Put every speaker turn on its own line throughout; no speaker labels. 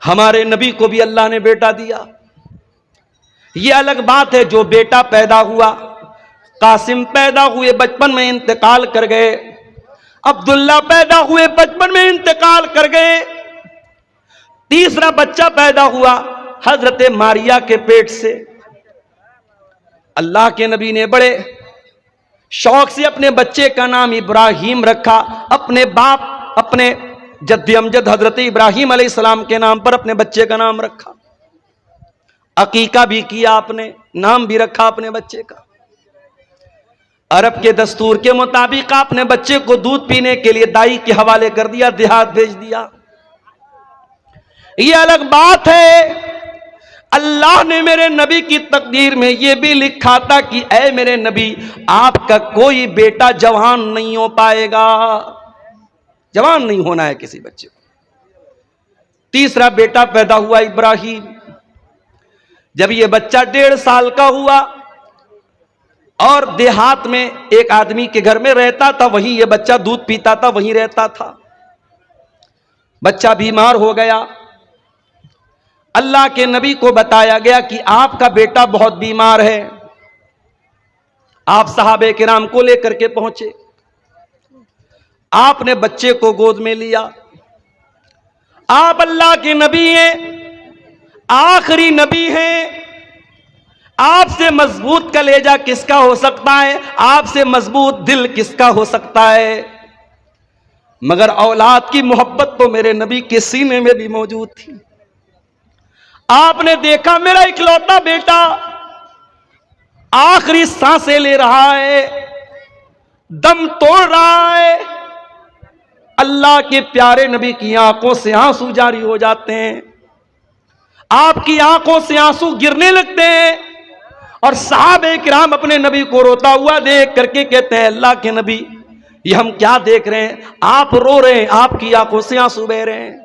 ہمارے نبی کو بھی اللہ نے بیٹا دیا. یہ الگ بات ہے جو بیٹا پیدا ہوا. قاسم پیدا ہوئے بچپن میں انتقال کر گئے. عبداللہ پیدا ہوئے بچپن میں انتقال کر گئے. تیسرا بچہ پیدا ہوا حضرت ماریا کے پیٹ سے. اللہ کے نبی نے بڑے شوق سے اپنے بچے کا نام ابراہیم رکھا. اپنے باپ اپنے جد امجد حضرت ابراہیم علیہ السلام کے نام پر اپنے بچے کا نام رکھا. عقیقہ بھی کیا آپ نے, نام بھی رکھا اپنے بچے کا. عرب کے دستور کے مطابق آپ نے بچے کو دودھ پینے کے لیے دائی کے حوالے کر دیا, دیہات بھیج دیا. یہ الگ بات ہے اللہ نے میرے نبی کی تقدیر میں یہ بھی لکھا تھا کہ اے میرے نبی آپ کا کوئی بیٹا جوان نہیں ہو پائے گا. جوان نہیں ہونا ہے کسی بچے کو. تیسرا بیٹا پیدا ہوا ابراہیم. جب یہ بچہ 1.5 سال کا ہوا اور دیہات میں ایک آدمی کے گھر میں رہتا تھا, وہیں یہ بچہ دودھ پیتا تھا, وہیں رہتا تھا. بچہ بیمار ہو گیا. اللہ کے نبی کو بتایا گیا کہ آپ کا بیٹا بہت بیمار ہے. آپ صحابہ کرام کو لے کر کے پہنچے. آپ نے بچے کو گود میں لیا. آپ اللہ کے نبی ہیں, آخری نبی ہیں. آپ سے مضبوط کلیجہ کس کا ہو سکتا ہے, آپ سے مضبوط دل کس کا ہو سکتا ہے. مگر اولاد کی محبت تو میرے نبی کے سینے میں بھی موجود تھی. آپ نے دیکھا میرا اکلوتا بیٹا آخری سانسیں لے رہا ہے, دم توڑ رہا ہے. اللہ کے پیارے نبی کی آنکھوں سے آنسو جاری ہو جاتے ہیں. آپ کی آنکھوں سے آنسو گرنے لگتے ہیں. اور صحابہ کرام اپنے نبی کو روتا ہوا دیکھ کر کے کہتے ہیں اللہ کے نبی یہ ہم کیا دیکھ رہے ہیں, آپ رو رہے ہیں, آپ کی آنکھوں سے آنسو بہ رہے ہیں.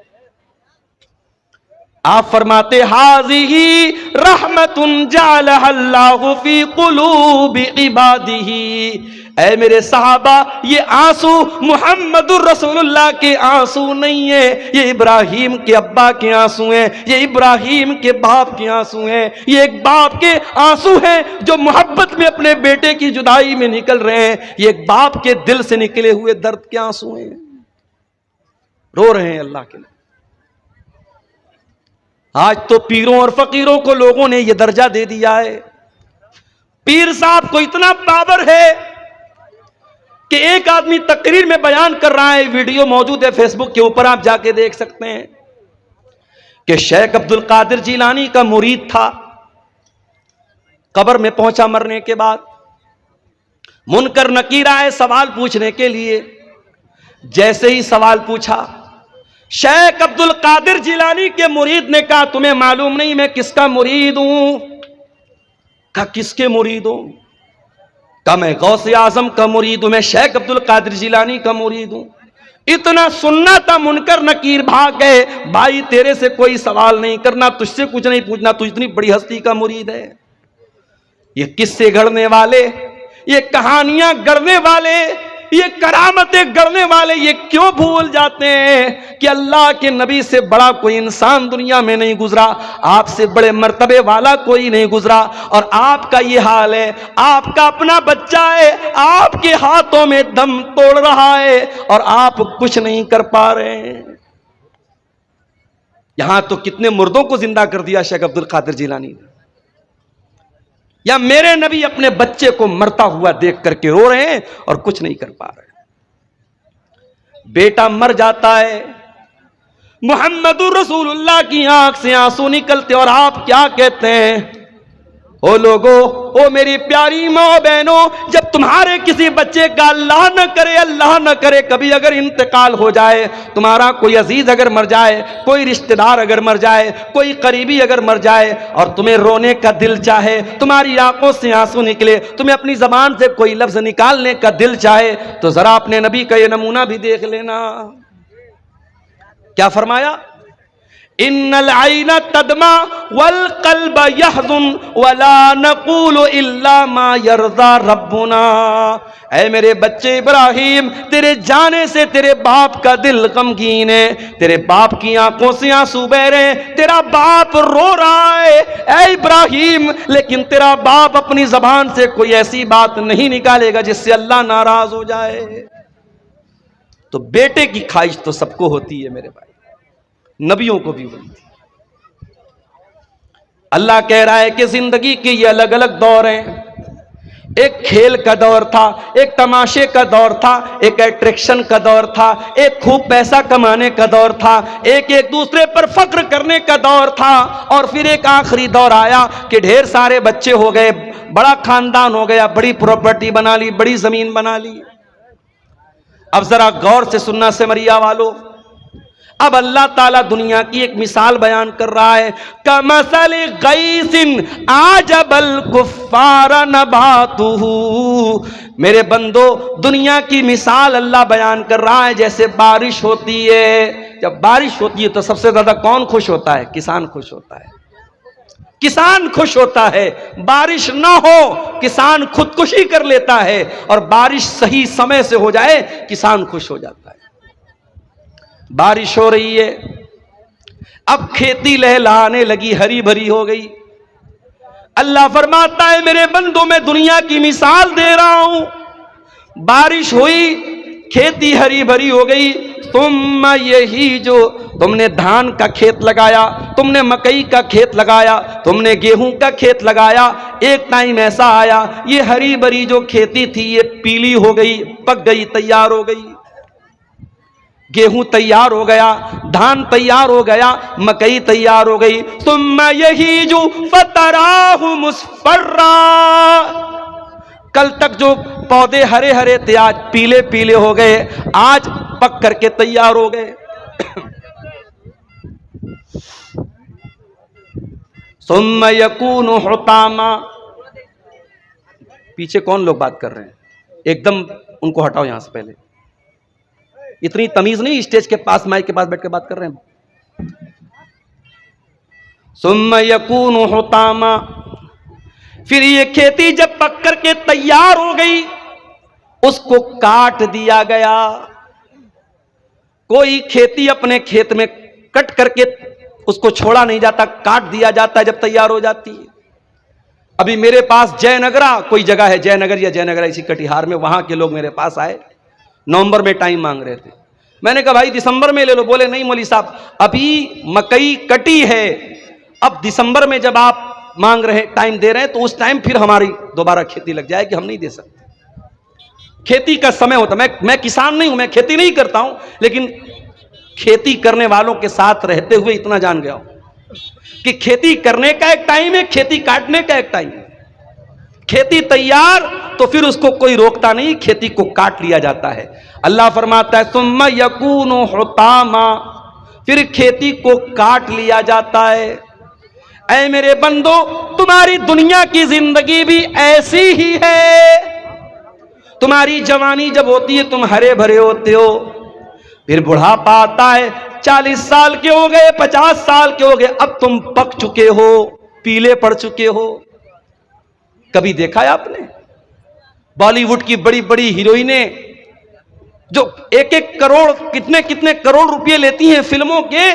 آپ فرماتے حاذی رحمت جعلها اللہ فی قلوب عبادہ. اے میرے صحابہ یہ آنسو محمد الرسول اللہ کے آنسو نہیں ہیں, یہ ابراہیم کے ابا کے آنسو ہیں, یہ ابراہیم کے باپ کے آنسو ہیں. یہ ایک باپ کے آنسو ہیں جو محبت میں اپنے بیٹے کی جدائی میں نکل رہے ہیں. یہ ایک باپ کے دل سے نکلے ہوئے درد کے آنسو ہیں. رو رہے ہیں اللہ کے لیے. آج تو پیروں اور فقیروں کو لوگوں نے یہ درجہ دے دیا ہے. پیر صاحب کو اتنا پاور ہے کہ ایک آدمی تقریر میں بیان کر رہا ہے, ویڈیو موجود ہے فیس بک کے اوپر, آپ جا کے دیکھ سکتے ہیں کہ شیخ عبد القادر جیلانی کا مرید تھا. قبر میں پہنچا مرنے کے بعد, منکر نکیر آئے سوال پوچھنے کے لیے. جیسے ہی سوال پوچھا, شیخ عبد القادر جیلانی کے مرید نے کہا تمہیں معلوم نہیں میں کس کا مرید ہوں؟ کہا کس کے مرید ہوں؟ کہا میں غوث اعظم کا مرید ہوں, میں شیخ عبد القادر جیلانی کا مرید ہوں. اتنا سننا تھا, منکر نکیر بھاگ گئے. بھائی تیرے سے کوئی سوال نہیں کرنا, تجھ سے کچھ نہیں پوچھنا, تو اتنی بڑی ہستی کا مرید ہے. یہ قصے گڑھنے والے, یہ کہانیاں گڑھنے والے, یہ کرامتیں گڑھنے والے یہ کیوں بھول جاتے ہیں کہ اللہ کے نبی سے بڑا کوئی انسان دنیا میں نہیں گزرا, آپ سے بڑے مرتبے والا کوئی نہیں گزرا. اور آپ کا یہ حال ہے, آپ کا اپنا بچہ ہے, آپ کے ہاتھوں میں دم توڑ رہا ہے اور آپ کچھ نہیں کر پا رہے ہیں. یہاں تو کتنے مردوں کو زندہ کر دیا شیخ عبد القادر جیلانی نے. یا میرے نبی اپنے بچے کو مرتا ہوا دیکھ کر کے رو رہے ہیں اور کچھ نہیں کر پا رہے. بیٹا مر جاتا ہے, محمد الرسول اللہ کی آنکھ سے آنسو نکلتے, اور آپ کیا کہتے ہیں, او لوگو, او میری پیاری ماں بہنوں, جب تمہارے کسی بچے کا اللہ نہ کرے کبھی اگر انتقال ہو جائے, تمہارا کوئی عزیز اگر مر جائے, کوئی رشتہ دار اگر مر جائے, کوئی قریبی اگر مر جائے, اور تمہیں رونے کا دل چاہے, تمہاری آنکھوں سے آنسو نکلے, تمہیں اپنی زبان سے کوئی لفظ نکالنے کا دل چاہے, تو ذرا اپنے نبی کا یہ نمونہ بھی دیکھ لینا. کیا فرمایا, ان العین تدمع والقلب یحزن ولا نقول الا ما یرضی ربنا. اے میرے بچے ابراہیم، تیرے جانے سے تیرے باپ کا دل غمگین ہے، تیرے باپ کی آنکھوں سے آنسو بہ رہے ہیں، تیرا باپ رو رہا ہے اے ابراہیم، لیکن تیرا باپ اپنی زبان سے کوئی ایسی بات نہیں نکالے گا جس سے اللہ ناراض ہو جائے. تو بیٹے کی خواہش تو سب کو ہوتی ہے میرے بھائی، نبیوں کو بھی ہوئی تھی. اللہ کہہ رہا ہے کہ زندگی کے یہ الگ الگ دور ہیں. ایک کھیل کا دور تھا، ایک تماشے کا دور تھا، ایک اٹریکشن کا دور تھا، ایک خوب پیسہ کمانے کا دور تھا، ایک دوسرے پر فخر کرنے کا دور تھا، اور پھر ایک آخری دور آیا کہ ڈھیر سارے بچے ہو گئے، بڑا خاندان ہو گیا، بڑی پراپرٹی بنا لی، بڑی زمین بنا لی. اب ذرا غور سے سننا سمریا والو، اب اللہ تعالیٰ دنیا کی ایک مثال بیان کر رہا ہے. کمثل غیث اعجب الکفار نباتہ. میرے بندو، دنیا کی مثال اللہ بیان کر رہا ہے جیسے بارش ہوتی ہے. جب بارش ہوتی ہے تو سب سے زیادہ کون خوش ہوتا ہے؟ کسان خوش ہوتا ہے. کسان خوش ہوتا ہے. بارش نہ ہو کسان خودکشی کر لیتا ہے، اور بارش صحیح سمے سے ہو جائے کسان خوش ہو جاتا ہے. بارش ہو رہی ہے، اب کھیتی لہلانے لگی، ہری بھری ہو گئی. اللہ فرماتا ہے میرے بندوں، میں دنیا کی مثال دے رہا ہوں. بارش ہوئی، کھیتی ہری بھری ہو گئی. ثم یہی جو تم نے دھان کا کھیت لگایا، تم نے مکئی کا کھیت لگایا، تم نے گیہوں کا کھیت لگایا، ایک ٹائم ایسا آیا یہ ہری بھری جو کھیتی تھی یہ پیلی ہو گئی، پک گئی، تیار ہو گئی. گیہوں تیار ہو گیا، دھان تیار ہو گیا، مکئی تیار ہو گئی. ثم یہی جو فتراہ مصفرا. کل تک جو پودے ہرے ہرے تھے آج پیلے پیلے ہو گئے، آج پک کر کے تیار ہو گئے. ثم یکون حطاما. پیچھے کون لوگ بات کر رہے ہیں؟ ایک دم ان کو ہٹاؤ یہاں سے. پہلے اتنی تمیز نہیں، اسٹیج کے پاس مائک کے پاس بیٹھ کے بات کر رہے ہیں. ثم یکون حطاما. پھر یہ کھیتی جب پک کر کے تیار ہو گئی، اس کو کاٹ دیا گیا. کوئی کھیتی اپنے کھیت میں کٹ کر کے اس کو چھوڑا نہیں جاتا، کاٹ دیا جاتا ہے جب تیار ہو جاتی ہے. ابھی میرے پاس جے نگرہ کوئی جگہ ہے، جے نگر یا جے نگرہ اسی کٹیہار میں، وہاں کے لوگ میرے پاس آئے، نومبر میں ٹائم مانگ رہے تھے. میں نے کہا بھائی دسمبر میں لے لو. بولے نہیں مولوی صاحب ابھی مکئی کٹی ہے، اب دسمبر میں جب آپ مانگ رہے ٹائم دے رہے ہیں تو اس ٹائم پھر ہماری دوبارہ کھیتی لگ جائے کہ ہم نہیں دے سکتے. کھیتی کا سمے ہوتا. میں کسان نہیں ہوں، میں کھیتی نہیں کرتا ہوں، لیکن کھیتی کرنے والوں کے ساتھ رہتے ہوئے اتنا جان گیا ہوں کہ کھیتی کرنے کا ایک ٹائم ہے، کھیتی کاٹنے کا ایک ٹائم ہے. کھیتی تیار تو پھر اس کو کوئی روکتا نہیں، کھیتی کو کاٹ لیا جاتا ہے. اللہ فرماتا ہے ثم یکون حطاما. پھر کھیتی کو کاٹ لیا جاتا ہے. اے میرے بندو، تمہاری دنیا کی زندگی بھی ایسی ہی ہے. تمہاری جوانی جب ہوتی ہے تم ہرے بھرے ہوتے ہو، پھر بڑھاپا آتا ہے، 40 سال کے ہو گئے، 50 سال کے ہو گئے، اب تم پک چکے ہو، پیلے پڑ چکے ہو. کبھی دیکھا ہے آپ نے بالی ووڈ کی بڑی بڑی ہیروئنیں جو ایک کروڑ کتنے کروڑ روپے لیتی ہیں فلموں کے،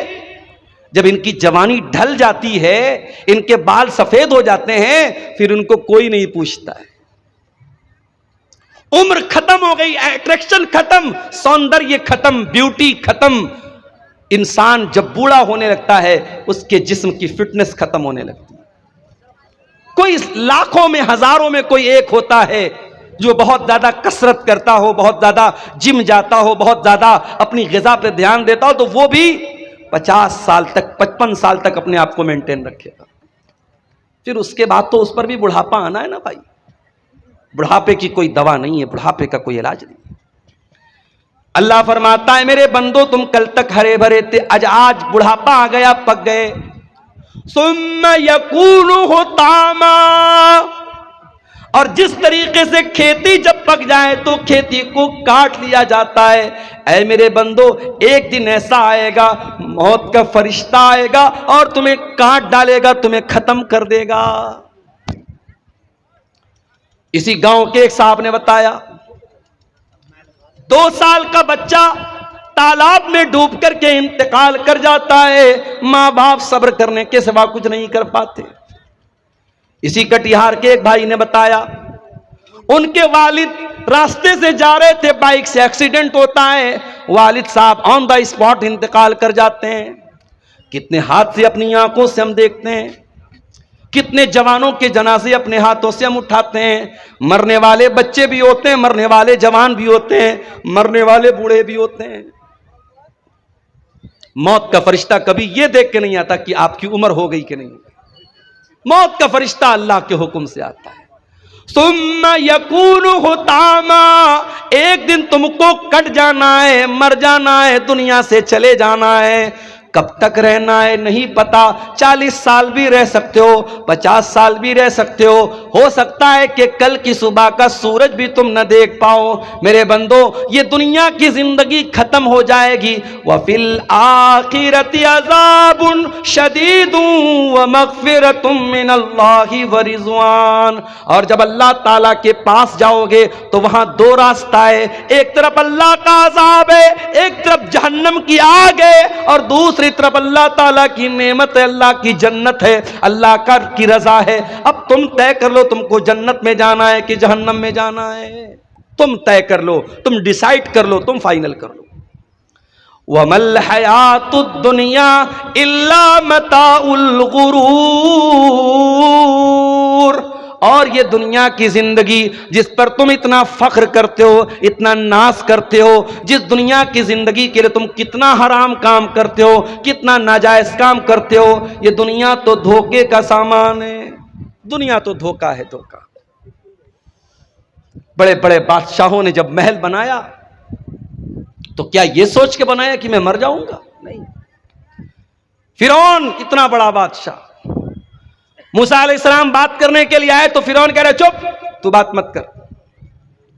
جب ان کی جوانی ڈھل جاتی ہے، ان کے بال سفید ہو جاتے ہیں، پھر ان کو کوئی نہیں پوچھتا ہے. عمر ختم ہو گئی، اٹریکشن ختم، سوندریہ ختم، بیوٹی ختم. انسان جب بوڑھا ہونے لگتا ہے اس کے جسم کی فٹنس ختم ہونے لگتی ہے. کوئی لاکھوں میں ہزاروں میں کوئی ایک ہوتا ہے جو بہت زیادہ کسرت کرتا ہو، بہت زیادہ جم جاتا ہو، بہت زیادہ اپنی غذا پہ دھیان دیتا ہو، تو وہ بھی 50 سال تک 55 سال تک اپنے آپ کو مینٹین رکھے گا. پھر اس کے بعد تو اس پر بھی بڑھاپا آنا ہے نا بھائی. بڑھاپے کی کوئی دوا نہیں ہے، بڑھاپے کا کوئی علاج نہیں. اللہ فرماتا ہے میرے بندو تم کل تک ہرے بھرے تھے، آج بڑھاپا آ گیا، پک گئے. ثم یکون حطاما. اور جس طریقے سے کھیتی جب پک جائے تو کھیتی کو کاٹ لیا جاتا ہے، اے میرے بندو ایک دن ایسا آئے گا، موت کا فرشتہ آئے گا اور تمہیں کاٹ ڈالے گا، تمہیں ختم کر دے گا۔ اسی گاؤں کے ایک صاحب نے بتایا 2 سال کا بچہ تالاب میں ڈوب کر کے انتقال کر جاتا ہے، ماں باپ صبر کرنے کے سوا کچھ نہیں کر پاتے۔ اسی کٹیہار کے ایک بھائی نے بتایا ان کے والد راستے سے جا رہے تھے، بائک سے ایکسیڈنٹ ہوتا ہے، والد صاحب آن دا اسپاٹ انتقال کر جاتے ہیں۔ کتنے حادثے اپنی آنکھوں سے ہم دیکھتے ہیں، کتنے جوانوں کے جنازے اپنے ہاتھوں سے ہم اٹھاتے ہیں۔ مرنے والے بچے بھی ہوتے ہیں، مرنے والے جوان بھی ہوتے ہیں، مرنے والے بوڑھے بھی ہوتے ہیں۔ موت کا فرشتہ کبھی یہ دیکھ کے نہیں آتا کہ آپ کی عمر ہو گئی کہ نہیں۔ موت کا فرشتہ اللہ کے حکم سے آتا ہے۔ ثم یکون حطاما، ایک دن تم کو کٹ جانا ہے، مر جانا ہے، دنیا سے چلے جانا ہے۔ کب تک رہنا ہے نہیں پتا، 40 سال بھی رہ سکتے ہو، 50 سال بھی رہ سکتے ہو سکتا ہے کہ کل کی صبح کا سورج بھی تم نہ دیکھ پاؤ۔ میرے بندو یہ دنیا کی زندگی ختم ہو جائے گی۔ وَفِي الْآخِرَةِ عَذَابٌ شَدِيدٌ وَمَغْفِرَةٌ مِّنَ اللَّهِ وَرِضْوَانٌ، اور جب اللہ تعالیٰ کے پاس جاؤ گے تو وہاں 2 راستہ ہے، ایک طرف اللہ کا عذاب ہے، ایک طرف جہنم کی آگ ہے، اور دوسری طرف اللہ تعالیٰ کی نعمت ہے، اللہ کی جنت ہے، اللہ کی رضا ہے۔ اب تم طے کر لو تم کو جنت میں جانا ہے کہ جہنم میں جانا ہے، تم طے کر لو، تم ڈیسائیڈ کر لو، تم فائنل کر لو۔ وَمَا الْحَيَاةُ الدُّنْيَا إِلَّا مَتَاعُ الْغُرُورِ، اور یہ دنیا کی زندگی جس پر تم اتنا فخر کرتے ہو، اتنا ناز کرتے ہو، جس دنیا کی زندگی کے لیے تم کتنا حرام کام کرتے ہو، کتنا ناجائز کام کرتے ہو، یہ دنیا تو دھوکے کا سامان ہے۔ دنیا تو دھوکا ہے، دھوکا۔ بڑے بڑے بادشاہوں نے جب محل بنایا تو کیا یہ سوچ کے بنایا کہ میں مر جاؤں گا؟ نہیں۔ فرعون اتنا بڑا بادشاہ، موسیٰ علیہ السلام بات کرنے کے لیے آئے تو فرعون کہہ رہے چپ، تو بات مت کر،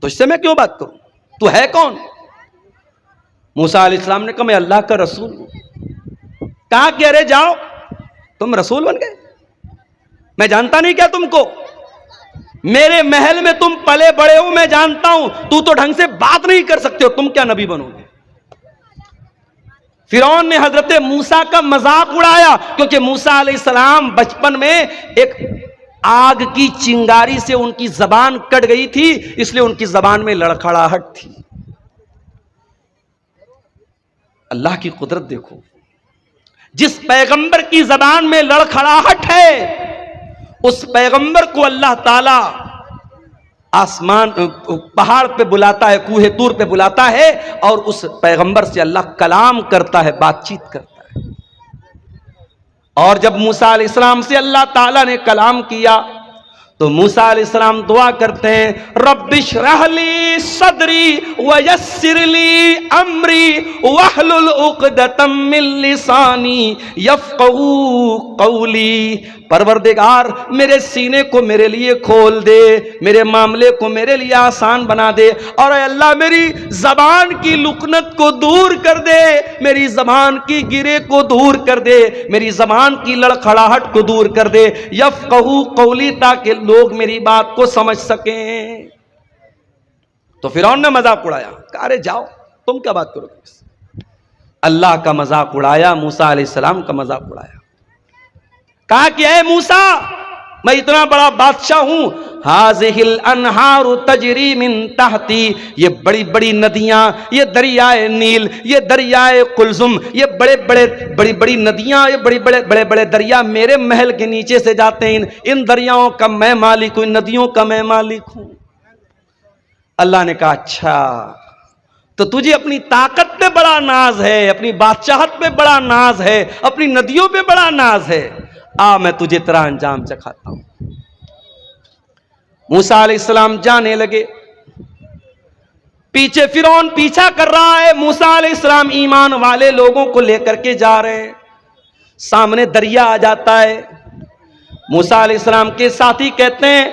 تو اس سے میں کیوں بات کروں، تو ہے کون؟ موسیٰ علیہ السلام نے کہا میں اللہ کا رسول ہوں۔ کہا کہ ارے جاؤ، تم رسول بن گئے، میں جانتا نہیں کیا تم کو، میرے محل میں تم پلے بڑے ہو، میں جانتا ہوں، تو ڈھنگ سے بات نہیں کر سکتے ہو، تم کیا نبی بنو گے؟ فرعون نے حضرت موسیٰ کا مذاق اڑایا، کیونکہ موسیٰ علیہ السلام بچپن میں ایک آگ کی چنگاری سے ان کی زبان کٹ گئی تھی، اس لیے ان کی زبان میں لڑکھڑاہٹ تھی۔ اللہ کی قدرت دیکھو، جس پیغمبر کی زبان میں لڑکھڑاہٹ ہے اس پیغمبر کو اللہ تعالی آسمان پہاڑ پہ بلاتا ہے، کوہ طور پہ بلاتا ہے، اور اس پیغمبر سے اللہ کلام کرتا ہے، بات چیت کرتا ہے۔ اور جب موسیٰ علیہ السلام سے اللہ تعالیٰ نے کلام کیا تو موسیٰ علیہ السلام دعا کرتے ہیں رب اشرح لی صدری ویسر لی امری واحلل عقدۃ من لسانی یفقہوا قولی، پروردگار میرے سینے کو میرے لیے کھول دے، میرے معاملے کو میرے لیے آسان بنا دے، اور اے اللہ میری زبان کی لکنت کو دور کر دے، میری زبان کی گرے کو دور کر دے، میری زبان کی لڑکھڑاہٹ کو دور کر دے، یفقہوا قولی، تاکہ لوگ میری بات کو سمجھ سکیں۔ تو فرعون نے مذاق اڑایا، کہا ارے جاؤ، تم کیا بات کرو گے؟ اللہ کا مذاق اڑایا، موسیٰ علیہ السلام کا مذاق اڑایا، کہا کہ اے موسیٰ میں اتنا بڑا بادشاہ ہوں، ہذہ الانہار تجری من تحتی، یہ بڑی بڑی ندیاں، یہ دریائے نیل، یہ دریائے قلزم، یہ بڑی بڑی ندیاں، یہ بڑے بڑے دریا میرے محل کے نیچے سے جاتے ہیں، ان دریاؤں کا میں مالک ہوں، ان ندیوں کا میں مالک ہوں۔ اللہ نے کہا اچھا تو تجھے اپنی طاقت پہ بڑا ناز ہے، اپنی بادشاہت پہ بڑا ناز ہے، اپنی ندیوں پہ بڑا ناز ہے، میں تجھے تیرا انجام چکھاتا ہوں۔ موسیٰ علیہ السلام جانے لگے، پیچھے فرعون پیچھا کر رہا ہے، موسیٰ علیہ السلام ایمان والے لوگوں کو لے کر کے جا رہے ہیں، سامنے دریا آ جاتا ہے، موسیٰ علیہ السلام کے ساتھی کہتے ہیں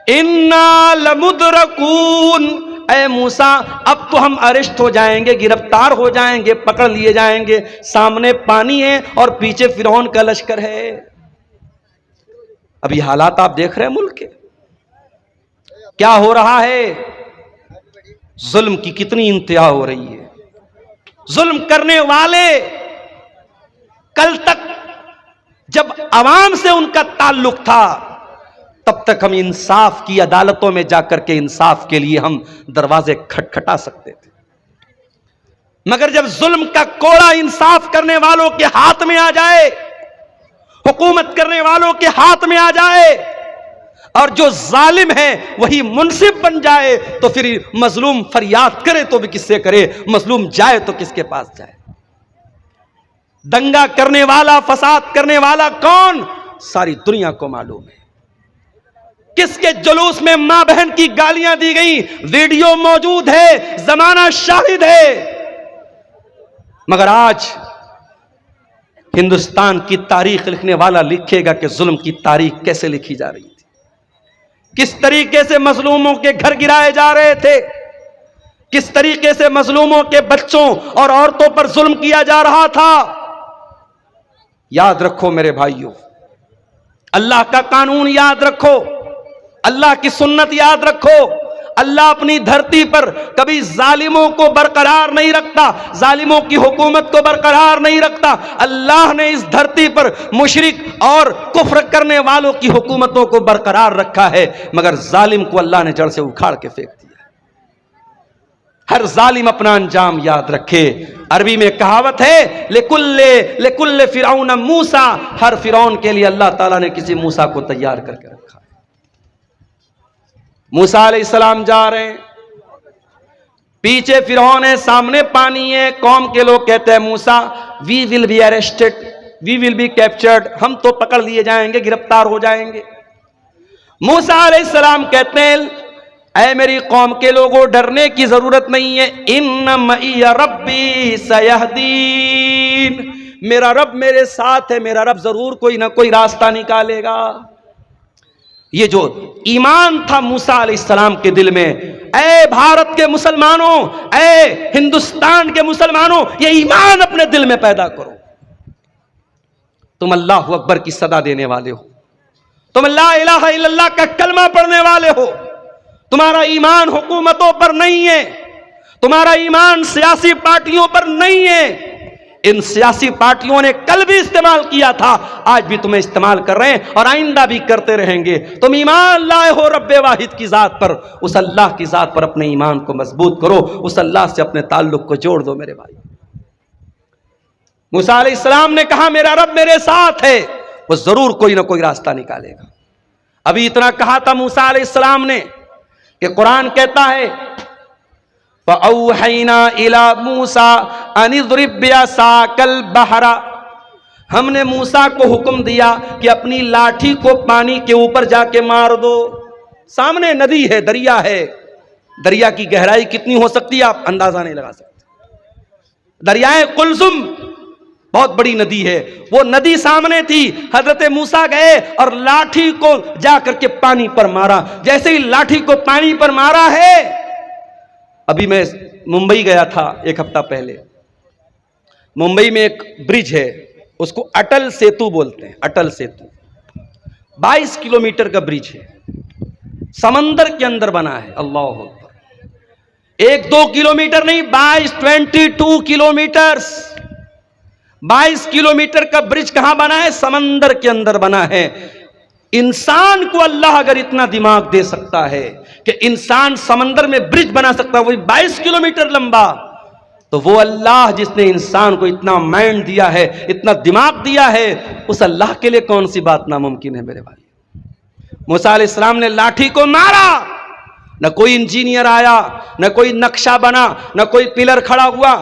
انا لمدرکون، اے موسیٰ اب تو ہم اریسٹ ہو جائیں گے، گرفتار ہو جائیں گے، پکڑ لیے جائیں گے، سامنے پانی ہے اور پیچھے فرعون کا لشکر ہے۔ اب یہ حالات آپ دیکھ رہے ہیں ملک کے، کیا ہو رہا ہے، ظلم کی کتنی انتہا ہو رہی ہے۔ ظلم کرنے والے کل تک جب عوام سے ان کا تعلق تھا تب تک ہم انصاف کی عدالتوں میں جا کر کے انصاف کے لیے ہم دروازے کھٹکھٹا سکتے تھے، مگر جب ظلم کا کوڑا انصاف کرنے والوں کے ہاتھ میں آ جائے، حکومت کرنے والوں کے ہاتھ میں آ جائے اور جو ظالم ہے وہی منصف بن جائے تو پھر مظلوم فریاد کرے تو بھی کس سے کرے، مظلوم جائے تو کس کے پاس جائے۔ دنگا کرنے والا، فساد کرنے والا کون، ساری دنیا کو معلوم ہے۔ کس کے جلوس میں ماں بہن کی گالیاں دی گئیں، ویڈیو موجود ہے، زمانہ شاہد ہے۔ مگر آج ہندوستان کی تاریخ لکھنے والا لکھے گا کہ ظلم کی تاریخ کیسے لکھی جا رہی تھی، کس طریقے سے مظلوموں کے گھر گرائے جا رہے تھے، کس طریقے سے مظلوموں کے بچوں اور عورتوں پر ظلم کیا جا رہا تھا۔ یاد رکھو میرے بھائیوں، اللہ کا قانون یاد رکھو، اللہ کی سنت یاد رکھو۔ اللہ اپنی دھرتی پر کبھی ظالموں کو برقرار نہیں رکھتا، ظالموں کی حکومت کو برقرار نہیں رکھتا۔ اللہ نے اس دھرتی پر مشرک اور کفر کرنے والوں کی حکومتوں کو برقرار رکھا ہے، مگر ظالم کو اللہ نے جڑ سے اکھاڑ کے پھینک دیا۔ ہر ظالم اپنا انجام یاد رکھے۔ عربی میں کہاوت ہے لکل فرعون موسیٰ، ہر فرعون کے لیے اللہ تعالیٰ نے کسی موسیٰ کو تیار کر کے رکھا ہے۔ موسیٰ علیہ السلام جا رہے ہیں، پیچھے فرعون ہے، سامنے پانی ہے، قوم کے لوگ کہتے ہیں Musa we will be arrested, we will be captured, ہم تو پکڑ لیے جائیں گے، گرفتار ہو جائیں گے۔ موسیٰ علیہ السلام کہتے ہیں اے میری قوم کے لوگوں ڈرنے کی ضرورت نہیں ہے، ان معی ربی سیہدین، میرا رب میرے ساتھ ہے، میرا رب ضرور کوئی نہ کوئی راستہ نکالے گا۔ یہ جو ایمان تھا موسیٰ علیہ السلام کے دل میں، اے بھارت کے مسلمانوں، اے ہندوستان کے مسلمانوں، یہ ایمان اپنے دل میں پیدا کرو۔ تم اللہ اکبر کی صدا دینے والے ہو، تم لا الہ الا اللہ کا کلمہ پڑھنے والے ہو، تمہارا ایمان حکومتوں پر نہیں ہے، تمہارا ایمان سیاسی پارٹیوں پر نہیں ہے۔ ان سیاسی پارٹیوں نے کل بھی استعمال کیا تھا، آج بھی تمہیں استعمال کر رہے ہیں اور آئندہ بھی کرتے رہیں گے۔ تم ایمان لائے ہو رب واحد کی ذات پر، اس اللہ کی ذات پر اپنے ایمان کو مضبوط کرو، اس اللہ سے اپنے تعلق کو جوڑ دو میرے بھائی۔ موسیٰ علیہ السلام نے کہا میرا رب میرے ساتھ ہے، وہ ضرور کوئی نہ کوئی راستہ نکالے گا۔ ابھی اتنا کہا تھا موسیٰ علیہ السلام نے کہ قرآن کہتا ہے فَأَوْحَيْنَا إِلَى مُوسَىٰ أَنِ اضْرِب بِّعَصَاكَ الْبَحْرَ، ہم نے موسیٰ کو حکم دیا کہ اپنی لاٹھی کو پانی کے اوپر جا کے مار دو۔ سامنے ندی ہے، دریا ہے، دریا کی گہرائی کتنی ہو سکتی ہے آپ اندازہ نہیں لگا سکتے۔ دریائے قلزم بہت بڑی ندی ہے، وہ ندی سامنے تھی، حضرت موسیٰ گئے اور لاٹھی کو جا کر کے پانی پر مارا۔ جیسے ہی لاٹھی کو پانی پر مارا ہے، ابھی میں ممبئی گیا تھا ایک ہفتہ پہلے، ممبئی میں ایک برج ہے، اس کو اٹل سیتو بولتے ہیں، اٹل سیتو 22 کلومیٹر کا برج ہے، سمندر کے اندر بنا ہے۔ اللہ اکبر، 1-2 کلومیٹر نہیں، 22 کلومیٹرز، 22 کلومیٹر کا برج کہاں بنا ہے؟ سمندر کے اندر بنا ہے۔ انسان کو اللہ اگر اتنا دماغ دے سکتا ہے کہ انسان سمندر میں برج بنا سکتا ہے، وہی 22 کلومیٹر لمبا، تو وہ اللہ جس نے انسان کو اتنا مائنڈ دیا ہے، اتنا دماغ دیا ہے، اس اللہ کے لیے کون سی بات ناممکن ہے میرے بھائی؟ موسیٰ علیہ السلام نے لاٹھی کو مارا، نہ کوئی انجینئر آیا، نہ کوئی نقشہ بنا، نہ کوئی پلر کھڑا ہوا،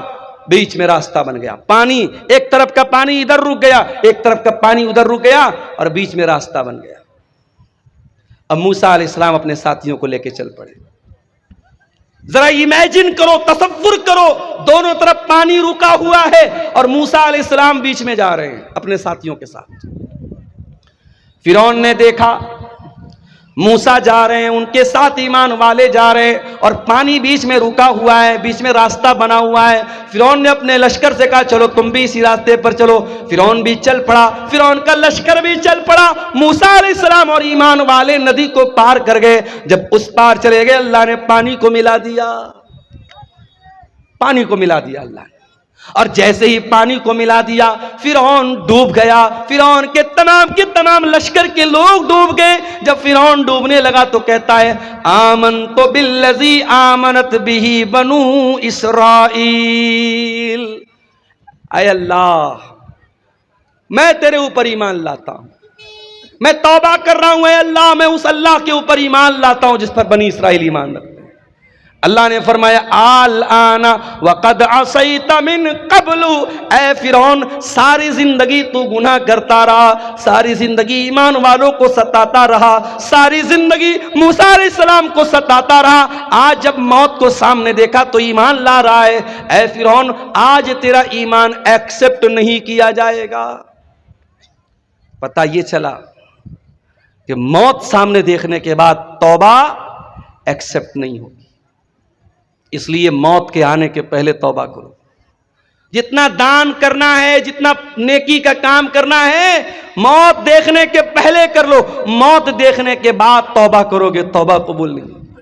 بیچ میں راستہ بن گیا۔ پانی، ایک طرف کا پانی ادھر رک گیا، ایک طرف کا پانی ادھر رک گیا، اور بیچ میں راستہ بن گیا۔ اب موسیٰ علیہ السلام اپنے ساتھیوں کو لے کے چل پڑے۔ ذرا امیجن کرو، تصور کرو، دونوں طرف پانی رکا ہوا ہے اور موسیٰ علیہ السلام بیچ میں جا رہے ہیں اپنے ساتھیوں کے ساتھ۔ فرعون نے دیکھا موسیٰ جا رہے ہیں، ان کے ساتھ ایمان والے جا رہے ہیں، اور پانی بیچ میں رکا ہوا ہے، بیچ میں راستہ بنا ہوا ہے۔ فرعون نے اپنے لشکر سے کہا چلو تم بھی اسی راستے پر چلو، فرعون بھی چل پڑا، فرعون کا لشکر بھی چل پڑا۔ موسیٰ علیہ السلام اور ایمان والے ندی کو پار کر گئے۔ جب اس پار چلے گئے، اللہ نے پانی کو ملا دیا، پانی کو ملا دیا اللہ نے، اور جیسے ہی پانی کو ملا دیا فرعون ڈوب گیا، فرعون کے تمام لشکر کے لوگ ڈوب گئے۔ جب فرعون ڈوبنے لگا تو کہتا ہے آمنت بالذی آمنت بہ بنو اسرائیل، اے اللہ میں تیرے اوپر ایمان لاتا ہوں، میں توبہ کر رہا ہوں، اے اللہ میں اس اللہ کے اوپر ایمان لاتا ہوں جس پر بنی اسرائیل ایمان رکھتے ہیں۔ اللہ نے فرمایا الآن وقد عصیت من قبل، اے فرعون ساری زندگی تو گناہ کرتا رہا، ساری زندگی ایمان والوں کو ستاتا رہا، ساری زندگی موسیٰ علیہ السلام کو ستاتا رہا، آج جب موت کو سامنے دیکھا تو ایمان لا رہا ہے، اے فرعون آج تیرا ایمان ایکسپٹ نہیں کیا جائے گا۔ پتہ یہ چلا کہ موت سامنے دیکھنے کے بعد توبہ ایکسپٹ نہیں ہوگی، اس لیے موت کے آنے کے پہلے توبہ کرو۔ جتنا دان کرنا ہے، جتنا نیکی کا کام کرنا ہے، موت دیکھنے کے پہلے کر لو، موت دیکھنے کے بعد توبہ کرو گے توبہ قبول نہیں ہوگی۔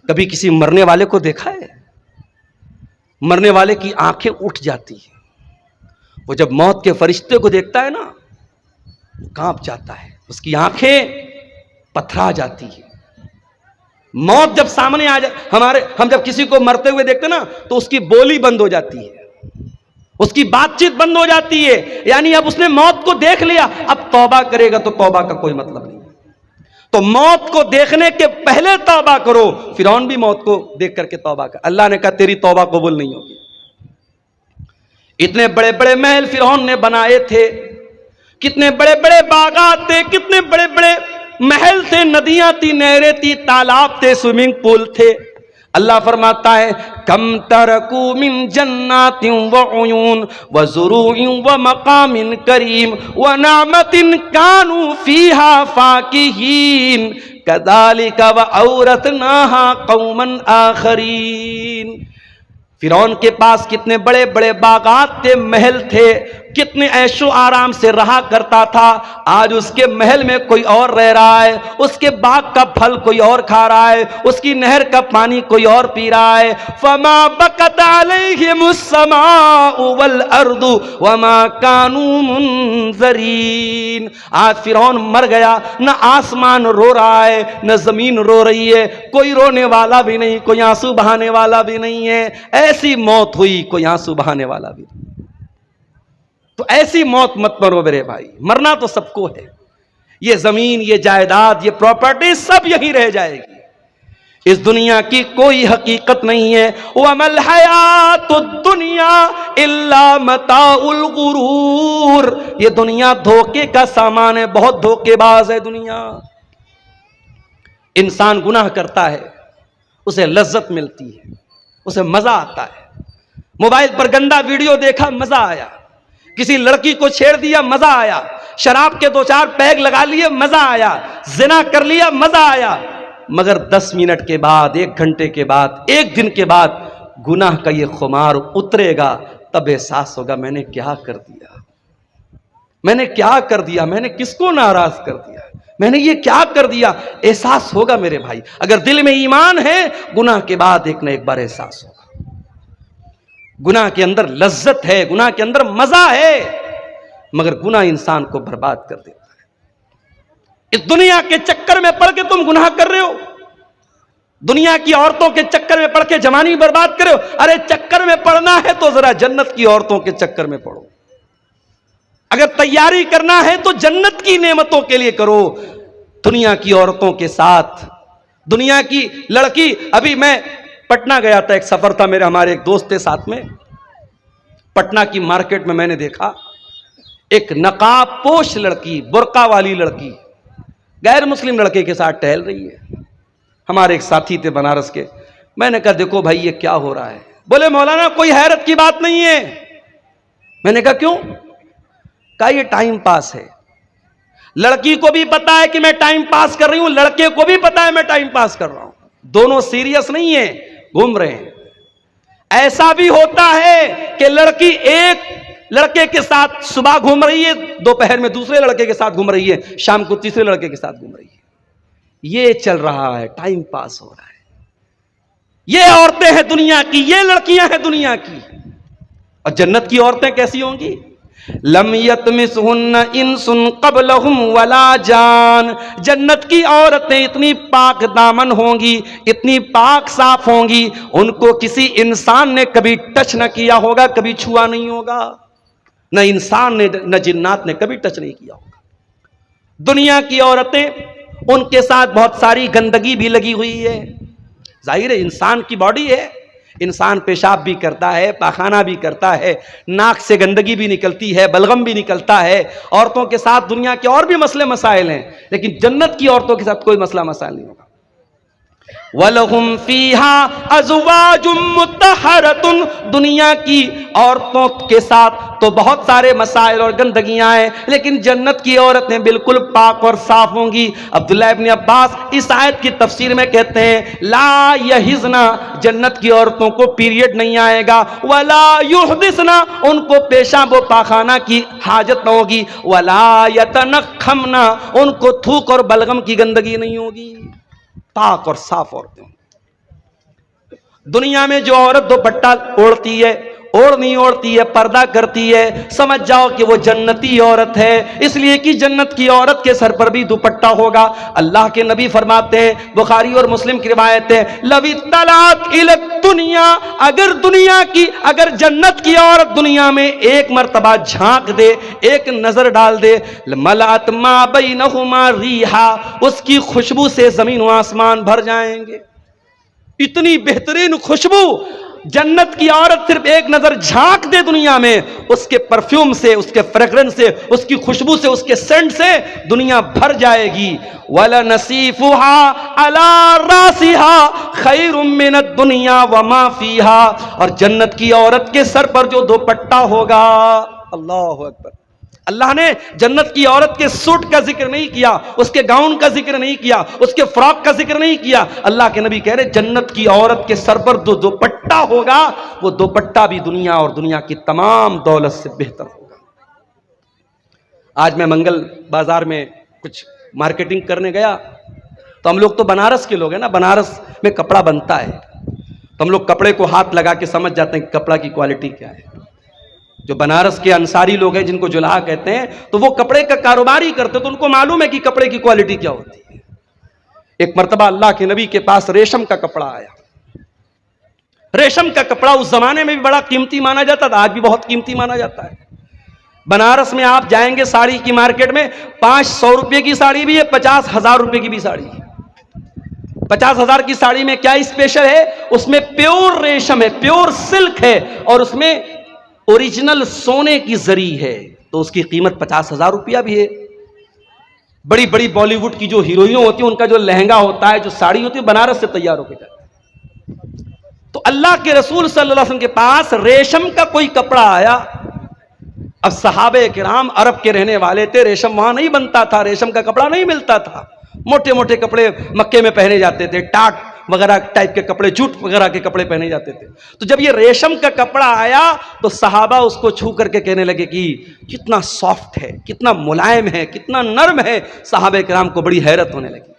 کبھی کسی مرنے والے کو دیکھا ہے؟ مرنے والے کی آنکھیں اٹھ جاتی ہیں، وہ جب موت کے فرشتے کو دیکھتا ہے نا کانپ جاتا ہے، اس کی آنکھیں پتھرا جاتی ہیں۔ موت جب سامنے آ جائے، ہم جب کسی کو مرتے ہوئے دیکھتے نا تو اس کی بولی بند ہو جاتی ہے، اس کی بات چیت بند ہو جاتی ہے، یعنی اب اس نے موت کو دیکھ لیا، اب توبہ کرے گا تو توبہ کا کوئی مطلب نہیں۔ تو موت کو دیکھنے کے پہلے توبہ کرو۔ فرعون بھی موت کو دیکھ کر کے توبہ کر، اللہ نے کہا تیری توبہ قبول نہیں ہوگی۔ اتنے بڑے بڑے محل فرعون نے بنائے تھے، کتنے بڑے بڑے باغات تھے، کتنے بڑے بڑے محل تھے، ندیاں تھی، نہریں تھی، تالاب تھے، سوئمنگ پول تھے۔ اللہ فرماتا ہے کم ترکو من جنات وعیون وزروع ومقام کریم ونعمت کانوا فیہا فاکہین کذالک وأورثناہا قوما آخرین۔ فرعون کے پاس کتنے بڑے بڑے باغات تھے، محل تھے، کتنے عیش و آرام سے رہا کرتا تھا، آج اس کے محل میں کوئی اور رہ رہا ہے، اس کے باغ کا پھل کوئی اور کھا رہا ہے، اس کی نہر کا پانی کوئی اور پی رہا ہے۔ فما بکت علیہم السماء والارض وما كانوا منذرین۔ آج فرعون مر گیا، نہ آسمان رو رہا ہے نہ زمین رو رہی ہے، کوئی رونے والا بھی نہیں، کوئی آنسو بہانے والا بھی نہیں ہے۔ ایسی موت ہوئی کوئی آنسو بہانے والا بھی نہیں۔ تو ایسی موت مت مرو میرے بھائی، مرنا تو سب کو ہے، یہ زمین، یہ جائیداد، یہ پراپرٹی سب یہیں رہ جائے گی، اس دنیا کی کوئی حقیقت نہیں ہے۔ وَمَا الْحَيَاةُ الدُّنْيَا إِلَّا مَتَاعُ الْغُرُورِ، یہ دنیا دھوکے کا سامان ہے، بہت دھوکے باز ہے دنیا۔ انسان گناہ کرتا ہے، اسے لذت ملتی ہے، اسے مزہ آتا ہے، موبائل پر گندا ویڈیو دیکھا مزہ آیا، کسی لڑکی کو چھیڑ دیا مزہ آیا، شراب کے 2-4 پیگ لگا لیے مزہ آیا، زنا کر لیا مزہ آیا، مگر 10 منٹ کے بعد، 1 گھنٹے کے بعد، 1 دن کے بعد گناہ کا یہ خمار اترے گا، تب احساس ہوگا میں نے کیا کر دیا، میں نے کیا کر دیا، میں نے کس کو ناراض کر دیا، میں نے یہ کیا کر دیا، احساس ہوگا میرے بھائی۔ اگر دل میں ایمان ہے گناہ کے بعد ایک نہ ایک بار احساس ہوگا، گناہ کے اندر لذت ہے، گناہ کے اندر مزہ ہے، مگر گناہ انسان کو برباد کر دیتا ہے۔ اس دنیا کے چکر میں پڑ کے تم گناہ کر رہے ہو، دنیا کی عورتوں کے چکر میں پڑ کے جوانی برباد کر رہے ہو۔ ارے چکر میں پڑنا ہے تو ذرا جنت کی عورتوں کے چکر میں پڑو، اگر تیاری کرنا ہے تو جنت کی نعمتوں کے لیے کرو، دنیا کی عورتوں کے ساتھ، دنیا کی لڑکی۔ ابھی میں پٹنہ گیا تھا، ایک سفر تھا میرے، ہمارے ایک دوست تھے ساتھ میں، پٹنہ کی مارکیٹ میں نے دیکھا ایک نقاب پوش لڑکی، برقع والی لڑکی غیر مسلم لڑکے کے ساتھ ٹہل رہی ہے۔ ہمارے ایک ساتھی تھے بنارس کے، میں نے کہا دیکھو بھائی یہ کیا ہو رہا ہے؟ بولے مولانا کوئی حیرت کی بات نہیں ہے۔ میں نے کہا کیوں؟ کہا یہ ٹائم پاس ہے۔ لڑکی کو بھی پتا ہے کہ میں ٹائم پاس کر رہی ہوں، لڑکے کو بھی پتا ہے میں ٹائم پاس کر رہا ہوں، دونوں سیریس نہیں ہیں، گھوم رہے ہیں۔ ایسا بھی ہوتا ہے کہ لڑکی ایک لڑکے کے ساتھ صبح گھوم رہی ہے، دوپہر میں دوسرے لڑکے کے ساتھ گھوم رہی ہے، شام کو تیسرے لڑکے کے ساتھ گھوم رہی ہے۔ یہ چل رہا ہے، ٹائم پاس ہو رہا ہے۔ یہ عورتیں ہیں دنیا کی، یہ لڑکیاں ہیں دنیا کی۔ اور جنت کی عورتیں کیسی ہوں گی؟ لم یطمثہن انس قبلہم ولا جان، جنت کی عورتیں اتنی پاک دامن ہوں گی، اتنی پاک صاف ہوں گی، ان کو کسی انسان نے کبھی ٹچ نہ کیا ہوگا، کبھی چھوا نہیں ہوگا، نہ انسان نے نہ جنات نے کبھی ٹچ نہیں کیا ہوگا۔ دنیا کی عورتیں، ان کے ساتھ بہت ساری گندگی بھی لگی ہوئی ہے۔ ظاہر ہے انسان کی باڈی ہے، انسان پیشاب بھی کرتا ہے، پاخانہ بھی کرتا ہے، ناک سے گندگی بھی نکلتی ہے، بلغم بھی نکلتا ہے۔ عورتوں کے ساتھ دنیا کے اور بھی مسئلے مسائل ہیں، لیکن جنت کی عورتوں کے ساتھ کوئی مسئلہ مسائل نہیں ہوگا۔ وَلَهُمْ فِيهَا أَزْوَاجٌ مُطَهَّرَةٌ، دنیا کی عورتوں کے ساتھ تو بہت سارے مسائل اور گندگیاں ہیں، لیکن جنت کی عورتیں بالکل پاک اور صاف ہوں گی۔ عبداللہ ابن عباس اس آیت کی تفسیر میں کہتے ہیں لا یحزنا، جنت کی عورتوں کو پیریڈ نہیں آئے گا، ولا یحدثنا، ان کو پیشاب و پاخانہ کی حاجت نہ ہوگی، ولا یتنخمنا، ان کو تھوک اور بلغم کی گندگی نہیں ہوگی، پاک اور صاف عورتیں۔ دنیا میں جو عورت دوپٹہ اوڑھتی ہے، اوڑھنی اوڑھتی ہے، پردہ کرتی ہے، سمجھ جاؤ کہ وہ جنتی عورت ہے، اس لیے کہ جنت کی عورت کے سر پر بھی دوپٹہ ہوگا۔ اللہ کے نبی فرماتے ہیں، بخاری اور مسلم کی روایت ہے، لَوِ اطَّلَعَتْ إِلَى الدُّنْيَا، اگر جنت کی عورت دنیا میں ایک مرتبہ جھانک دے، ایک نظر ڈال دے، مَلَأَتْ مَا بَيْنَهُمَا رِيحًا، اس کی خوشبو سے زمین و آسمان بھر جائیں گے۔ اتنی بہترین خوشبو، جنت کی عورت صرف ایک نظر جھانک دے دنیا میں، اس کے پرفیوم سے، اس کے فریگرنس سے، اس کی خوشبو سے، اس کے سینٹ سے دنیا بھر جائے گی۔ وَلَنَصِيفُهَا عَلَى رَاسِهَا خَيْرٌ مِّنَ الدُّنْيَا وَمَا فِيهَا، اور جنت کی عورت کے سر پر جو دوپٹہ ہوگا، اللہ اکبر، اللہ نے جنت کی عورت کے سوٹ کا ذکر نہیں کیا، اس کے گاؤن کا ذکر نہیں کیا، اس کے فراق کا ذکر نہیں کیا۔ اللہ کے نبی کہہ رہے جنت کی عورت کے سر پر جو دوپٹہ ہوگا، وہ دوپٹہ بھی دنیا اور دنیا کی تمام دولت سے بہتر ہوگا۔ آج میں منگل بازار میں کچھ مارکیٹنگ کرنے گیا، تو ہم لوگ تو بنارس کے لوگ ہیں نا، بنارس میں کپڑا بنتا ہے، تو ہم لوگ کپڑے کو ہاتھ لگا کے سمجھ جاتے ہیں کہ کپڑا کی کوالٹی کیا ہے۔ جو بنارس کے انصاری لوگ ہیں، جن کو جلہا کہتے ہیں، تو وہ کپڑے کا کاروبار ہی کرتے، تو ان کو معلوم ہے کہ کپڑے کی کوالٹی کیا ہوتی ہے۔ ایک مرتبہ اللہ کے نبی کے پاس ریشم کا کپڑا آیا۔ ریشم کا کپڑا اس زمانے میں بھی بڑا قیمتی مانا جاتا تھا، آج بھی بہت قیمتی مانا جاتا ہے۔ بنارس میں آپ جائیں گے ساڑی کی مارکیٹ میں، 500 روپے کی ساڑی بھی ہے، 50,000 روپے کی بھی ساڑی ہے۔ 50,000 کی ساڑی میں کیا اسپیشل ہے؟ اس میں پیور ریشم ہے، پیور سلک ہے، اور اس میں اوریجنل سونے کی زری ہے، تو اس کی قیمت 50,000 روپیہ بھی ہے۔ بڑی بڑی بالی ووڈ کی جو ہیروئنوں ہوتی ہیں، ان کا جو لہنگا ہوتا ہے، جو ساڑی ہوتی ہے، بنارس سے تیار ہو کے جاتا ہے۔ تو اللہ کے رسول صلی اللہ علیہ وسلم کے پاس ریشم کا کوئی کپڑا آیا۔ اب صحابہ کرام عرب کے رہنے والے تھے، ریشم وہاں نہیں بنتا تھا، ریشم کا کپڑا نہیں ملتا تھا، موٹے موٹے کپڑے مکے میں پہنے جاتے تھے، ٹاٹ وغیرہ ٹائپ کے کپڑے، جوٹ وغیرہ کے کپڑے پہنے جاتے تھے۔ تو جب یہ ریشم کا کپڑا آیا تو صحابہ اس کو چھو کر کے کہنے لگے کہ کتنا سافٹ ہے، کتنا ملائم ہے، کتنا نرم ہے۔ صحابہ کرام کو بڑی حیرت ہونے لگی۔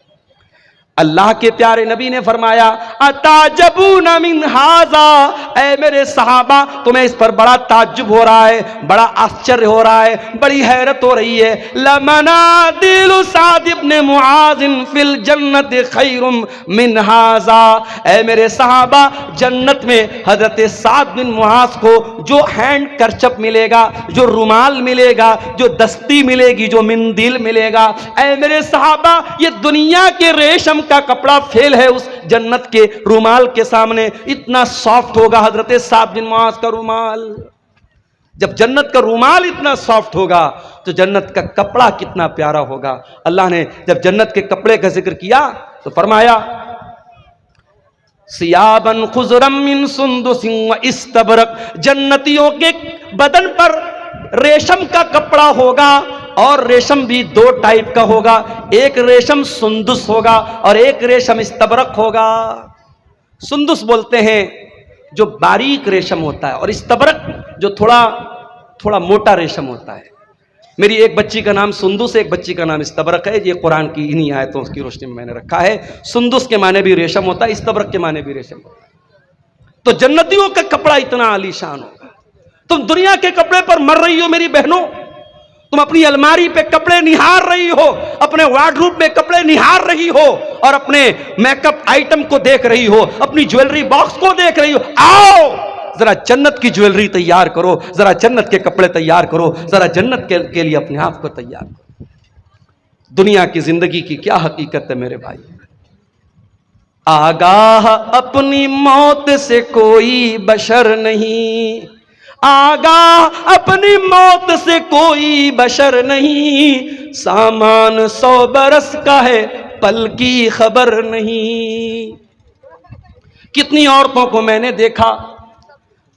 اللہ کے پیارے نبی نے فرمایا اتعجبون من ھذا، اے میرے صحابہ تمہیں اس پر بڑا تعجب ہو رہا ہے، بڑا آشچر ہو رہا ہے، بڑی حیرت ہو رہی ہے۔ لمنادل سعد بن معاذ فی الجنت خیر من ھذا، اے میرے صحابہ جنت میں حضرت سعد بن معاذ کو جو ہینڈ کرچپ ملے گا، جو رومال ملے گا، جو دستی ملے گی، جو مندیل ملے گا، اے میرے صحابہ یہ دنیا کے ریشم کا کپڑا فیل ہے اس جنت کے رومال کے سامنے۔ اتنا سافٹ ہوگا حضرت سعد بن معاذ کا رومال۔ جب جنت کا رومال اتنا سافٹ ہوگا تو جنت کا کپڑا کتنا پیارا ہوگا۔ اللہ نے جب جنت کے کپڑے کا ذکر کیا تو فرمایا ثیابا خضرا من سندس و استبرق، جنتیوں کے بدن پر ریشم کا کپڑا ہوگا اور ریشم بھی دو ٹائپ کا ہوگا، ایک ریشم سندس ہوگا اور ایک ریشم استبرق ہوگا۔ سندس بولتے ہیں جو باریک ریشم ہوتا ہے اور استبرق جو تھوڑا موٹا ریشم ہوتا ہے۔ میری ایک بچی کا نام سندس ہے، ایک بچی کا نام استبرق ہے، یہ قرآن کی انہی آیتوں کی روشنی میں نے رکھا ہے۔ سندس کے معنی بھی ریشم ہوتا ہے، استبرق کے معنی بھی ریشم ہوتا ہے۔ تو جنتیوں کا کپڑا اتنا عالی شان ہوگا۔ تم دنیا کے کپڑے پر مر رہی ہو میری بہنوں، تم اپنی الماری پہ کپڑے نہار رہی ہو، اپنے وارڈروب میں کپڑے نہار رہی ہو اور اپنے میک اپ آئٹم کو دیکھ رہی ہو، اپنی جیولری باکس کو دیکھ رہی ہو۔ آؤ ذرا جنت کی جیولری تیار کرو، ذرا جنت کے کپڑے تیار کرو، ذرا جنت کے لیے اپنے آپ کو تیار کرو۔ دنیا کی زندگی کی کیا حقیقت ہے میرے بھائی؟ آگاہ اپنی موت سے کوئی بشر نہیں، آگاہ اپنی موت سے کوئی بشر نہیں، سامان 100 برس کا ہے پل کی خبر نہیں۔ کتنی عورتوں کو میں نے دیکھا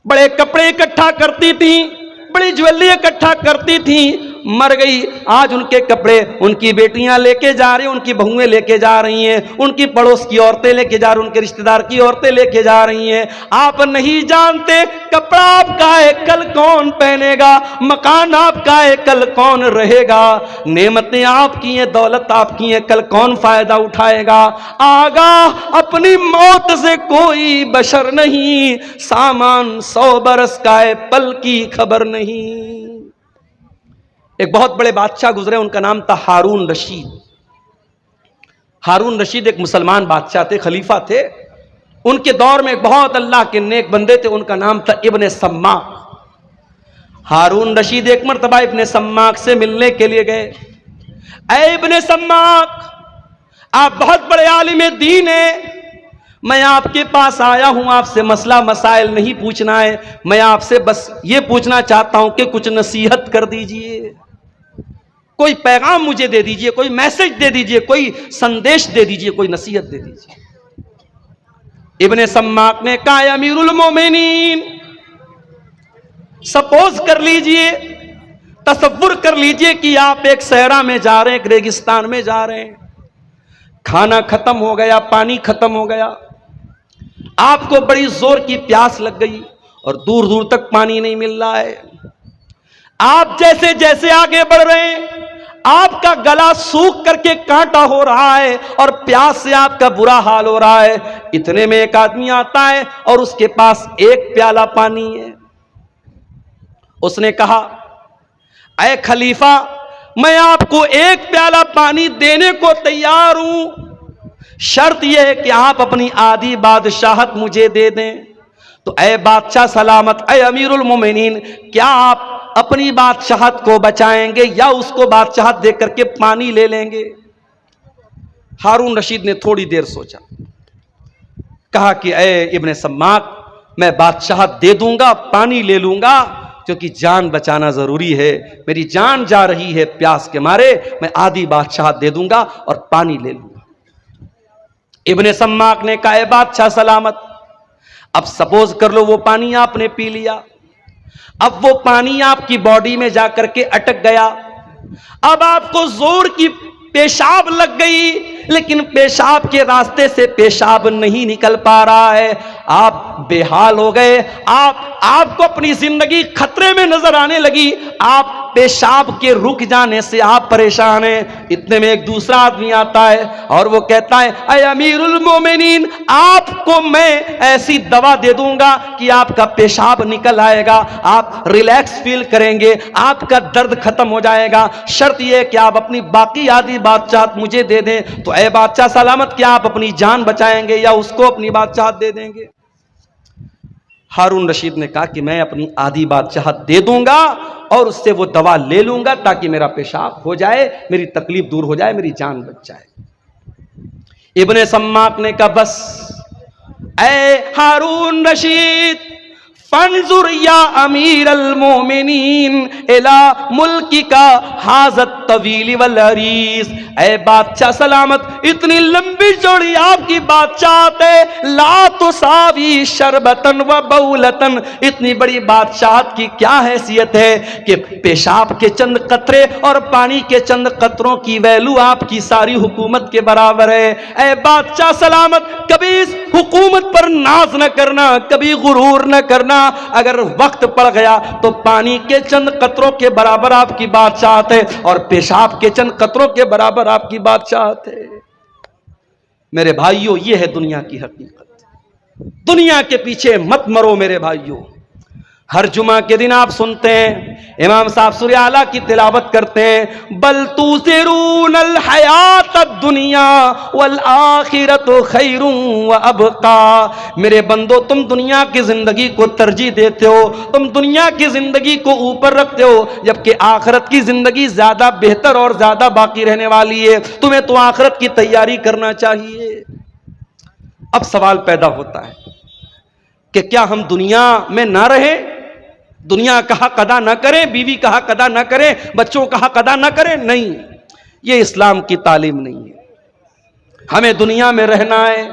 بڑے کپڑے اکٹھا کرتی تھیں، بڑی جویلری اکٹھا کرتی تھیں، مر گئی۔ آج ان کے کپڑے ان کی بیٹیاں لے کے جا رہی ہیں، ان کی بہویں لے کے جا رہی ہیں، ان کی پڑوس کی عورتیں لے کے جا رہی ہیں، ان کے رشتہ دار کی عورتیں لے کے جا رہی ہیں۔ آپ نہیں جانتے کپڑا آپ کا ہے کل کون پہنے گا، مکان آپ کا ہے کل کون رہے گا، نعمتیں آپ کی ہیں، دولت آپ کی ہیں، کل کون فائدہ اٹھائے گا۔ آگاہ اپنی موت سے کوئی بشر نہیں، سامان 100 برس کا ہے پل کی خبر نہیں۔ ایک بہت بڑے بادشاہ گزرے، ان کا نام تھا ہارون رشید۔ ہارون رشید ایک مسلمان بادشاہ تھے، خلیفہ تھے۔ ان کے دور میں ایک بہت اللہ کے نیک بندے تھے، ان کا نام تھا ابن سماک۔ ہارون رشید ایک مرتبہ ابن سماک سے ملنے کے لیے گئے۔ اے ابن سماک، آپ بہت بڑے عالم دین ہیں، میں آپ کے پاس آیا ہوں، آپ سے مسئلہ مسائل نہیں پوچھنا ہے، میں آپ سے بس یہ پوچھنا چاہتا ہوں کہ کچھ نصیحت کر دیجئے، کوئی پیغام مجھے دے دیجئے، کوئی میسج دے دیجئے، کوئی سندیش دے دیجئے، کوئی نصیحت دے دیجئے۔ ابن سماک نے کہا اے امیر المومنین، سپوز کر لیجئے، تصور کر لیجئے کہ آپ ایک صحرا میں جا رہے ہیں، ایک ریگستان میں جا رہے ہیں، کھانا ختم ہو گیا، پانی ختم ہو گیا، آپ کو بڑی زور کی پیاس لگ گئی اور دور دور تک پانی نہیں مل رہا ہے۔ آپ جیسے جیسے آگے بڑھ رہے ہیں، آپ کا گلا سوکھ کر کے کانٹا ہو رہا ہے اور پیاس سے آپ کا برا حال ہو رہا ہے۔ اتنے میں ایک آدمی آتا ہے اور اس کے پاس ایک پیالہ پانی ہے۔ اس نے کہا اے خلیفہ، میں آپ کو ایک پیالہ پانی دینے کو تیار ہوں، شرط یہ ہے کہ آپ اپنی آدھی بادشاہت مجھے دے دیں۔ تو اے بادشاہ سلامت، اے امیر المومنین، کیا آپ اپنی بادشاہت کو بچائیں گے یا اس کو بادشاہت دے کر کے پانی لے لیں گے؟ ہارون رشید نے تھوڑی دیر سوچا، کہا کہ اے ابن سماک، میں بادشاہت دے دوں گا، پانی لے لوں گا، کیونکہ جان بچانا ضروری ہے، میری جان جا رہی ہے پیاس کے مارے، میں آدھی بادشاہت دے دوں گا اور پانی لے لوں گا۔ ابن سماک نے کہا اے بادشاہ سلامت، اب سپوز کر لو وہ پانی آپ نے پی لیا، اب وہ پانی آپ کی باڈی میں جا کر کے اٹک گیا، اب آپ کو زور کی پیشاب لگ گئی، لیکن پیشاب کے راستے سے پیشاب نہیں نکل پا رہا ہے، آپ بے حال ہو گئے، آپ کو اپنی زندگی خطرے میں نظر آنے لگی، آپ پیشاب کے رک جانے سے آپ پریشان ہیں۔ اتنے میں ایک دوسرا آدمی آتا ہے اور وہ کہتا ہے اے امیر المومنین، آپ کو میں ایسی دوا دے دوں گا کہ آپ کا پیشاب نکل آئے گا، آپ ریلیکس فیل کریں گے، آپ کا درد ختم ہو جائے گا، شرط یہ ہے کہ آپ اپنی باقی آدھی بادشاہت مجھے دے دیں۔ تو اے بادشاہ سلامت، کیا آپ اپنی جان بچائیں گے یا اس کو اپنی بادشاہت دے دیں گے؟ ہارون رشید نے کہا کہ میں اپنی آدھی بادشاہت دے دوں گا اور اس سے وہ دوا لے لوں گا تاکہ میرا پیشاب ہو جائے، میری تکلیف دور ہو جائے، میری جان بچ جائے۔ ابن سماک نے کہا بس اے ہارون رشید، فانظر یا امیر المومنین الی ملکی کا حاضت الطویل والعریض، اے بادشاہ سلامت اتنی لمبی چوڑی آپ کی بادشاہت ہے، لا تساوی شربتن و بولتن، اتنی بڑی بادشاہت کی کیا حیثیت ہے کہ پیشاب کے چند قطرے اور پانی کے چند قطروں کی ویلو آپ کی ساری حکومت کے برابر ہے۔ اے بادشاہ سلامت کبھی اس حکومت پر ناز نہ کرنا، کبھی غرور نہ کرنا، اگر وقت پڑ گیا تو پانی کے چند قطروں کے برابر آپ کی بادشاہت ہے اور پیشاب کے چند قطروں کے برابر آپ کی بادشاہت ہے۔ میرے بھائیوں یہ ہے دنیا کی حقیقت، دنیا کے پیچھے مت مرو میرے بھائیوں۔ ہر جمعہ کے دن آپ سنتے ہیں امام صاحب سورہ اعلیٰ کی تلاوت کرتے ہیں، بل تؤثرون الحیات الدنیا والآخرۃ خیر وابقیٰ، میرے بندو تم دنیا کی زندگی کو ترجیح دیتے ہو، تم دنیا کی زندگی کو اوپر رکھتے ہو، جبکہ آخرت کی زندگی زیادہ بہتر اور زیادہ باقی رہنے والی ہے، تمہیں تو آخرت کی تیاری کرنا چاہیے۔ اب سوال پیدا ہوتا ہے کہ کیا ہم دنیا میں نہ رہیں، دنیا کا حق ادا نہ کریں، بیوی کا حق ادا نہ کریں، بچوں کا حق ادا نہ کریں؟ نہیں، یہ اسلام کی تعلیم نہیں ہے۔ ہمیں دنیا میں رہنا ہے،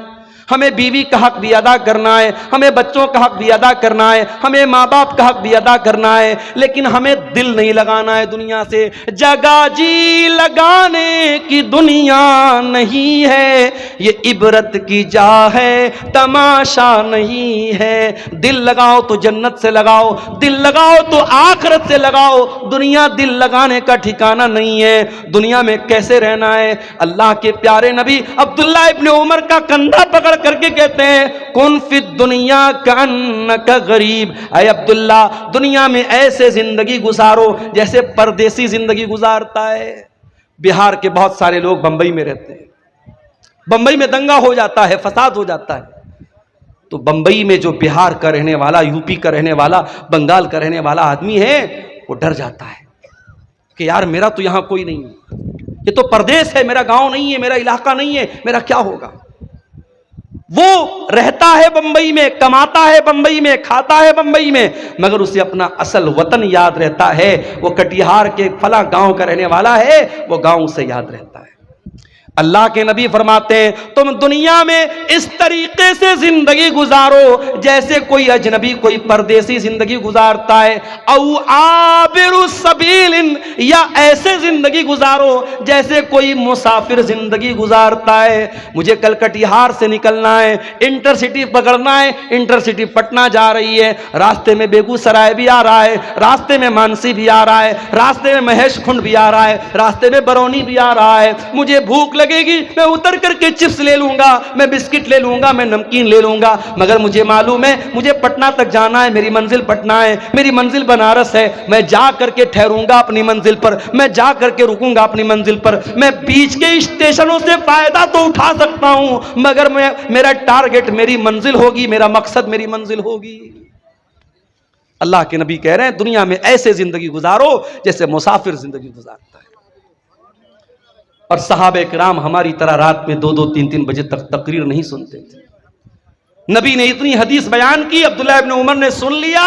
ہمیں بیوی کا حق بھی ادا کرنا ہے، ہمیں بچوں کا حق بھی ادا کرنا ہے، ہمیں ماں باپ کا حق بھی ادا کرنا ہے، لیکن ہمیں دل نہیں لگانا ہے دنیا سے۔ جگہ جی لگانے کی دنیا نہیں ہے، یہ عبرت کی جا ہے تماشا نہیں ہے۔ دل لگاؤ تو جنت سے لگاؤ، دل لگاؤ تو آخرت سے لگاؤ، دنیا دل لگانے کا ٹھکانہ نہیں ہے۔ دنیا میں کیسے رہنا ہے؟ اللہ کے پیارے نبی عبداللہ ابن عمر کا کندھا پکڑ کر کے کہتے ہیں، کن فی الدنیا کانک غریب، اے عبداللہ دنیا میں ایسے زندگی گزارو جیسے پردیسی زندگی گزارتا ہے۔ بہار کے بہت سارے لوگ بمبئی میں رہتے ہیں، بمبئی میں دنگا ہو جاتا ہے، فساد ہو جاتا ہے، تو بمبئی میں جو بہار کا رہنے والا، یو پی کا رہنے والا، بنگال کا رہنے والا آدمی ہے وہ ڈر جاتا ہے کہ یار میرا تو یہاں کوئی نہیں ہے، یہ تو پردیس ہے، میرا گاؤں نہیں ہے، میرا علاقہ نہیں ہے، میرا کیا ہوگا؟ وہ رہتا ہے بمبئی میں، کماتا ہے بمبئی میں، کھاتا ہے بمبئی میں، مگر اسے اپنا اصل وطن یاد رہتا ہے، وہ کٹیہار کے فلاں گاؤں کا رہنے والا ہے، وہ گاؤں سے یاد رہتا ہے۔ اللہ کے نبی فرماتے ہیں تم دنیا میں اس طریقے سے زندگی گزارو جیسے کوئی اجنبی، کوئی پردیسی زندگی گزارتا ہے، او عابر السبیل، یا ایسے زندگی گزارو جیسے کوئی مسافر زندگی گزارتا ہے۔ مجھے کل کٹیہار سے نکلنا ہے، انٹر سٹی پکڑنا ہے، انٹر سٹی پٹنہ جا رہی ہے، راستے میں بیگو سرائے بھی آ رہا ہے، راستے میں مانسی بھی آ رہا ہے، راستے میں مہیش کھنڈ بھی آ رہا ہے، راستے میں برونی بھی آ رہا ہے۔ مجھے بھوک لگے گی، میں اتر کر کے چپس لے لوں گا، میں بسکٹ لے لوں گا، میں نمکین لے لوں گا، مگر مجھے معلوم ہے مجھے پٹنہ تک جانا ہے، میری منزل پٹنہ ہے، میری منزل بنارس ہے، میں جا کر کے ٹھہروں گا اپنی منزل پر، میں جا کر کے رکوں گا اپنی منزل پر، میں بیچ کے اسٹیشنوں سے فائدہ تو اٹھا سکتا ہوں، مگر میرا ٹارگٹ میری منزل ہوگی، میرا مقصد میری منزل ہوگی۔ اللہ کے نبی کہہ رہے ہیں دنیا میں ایسے زندگی گزارو جیسے مسافر زندگی گزارتا ہے۔ اور صحابہ کرام ہماری طرح رات میں 2-2 3-3 بجے تک تقریر نہیں سنتے تھے۔ نبی نے اتنی حدیث بیان کی، عبداللہ ابن عمر نے سن لیا۔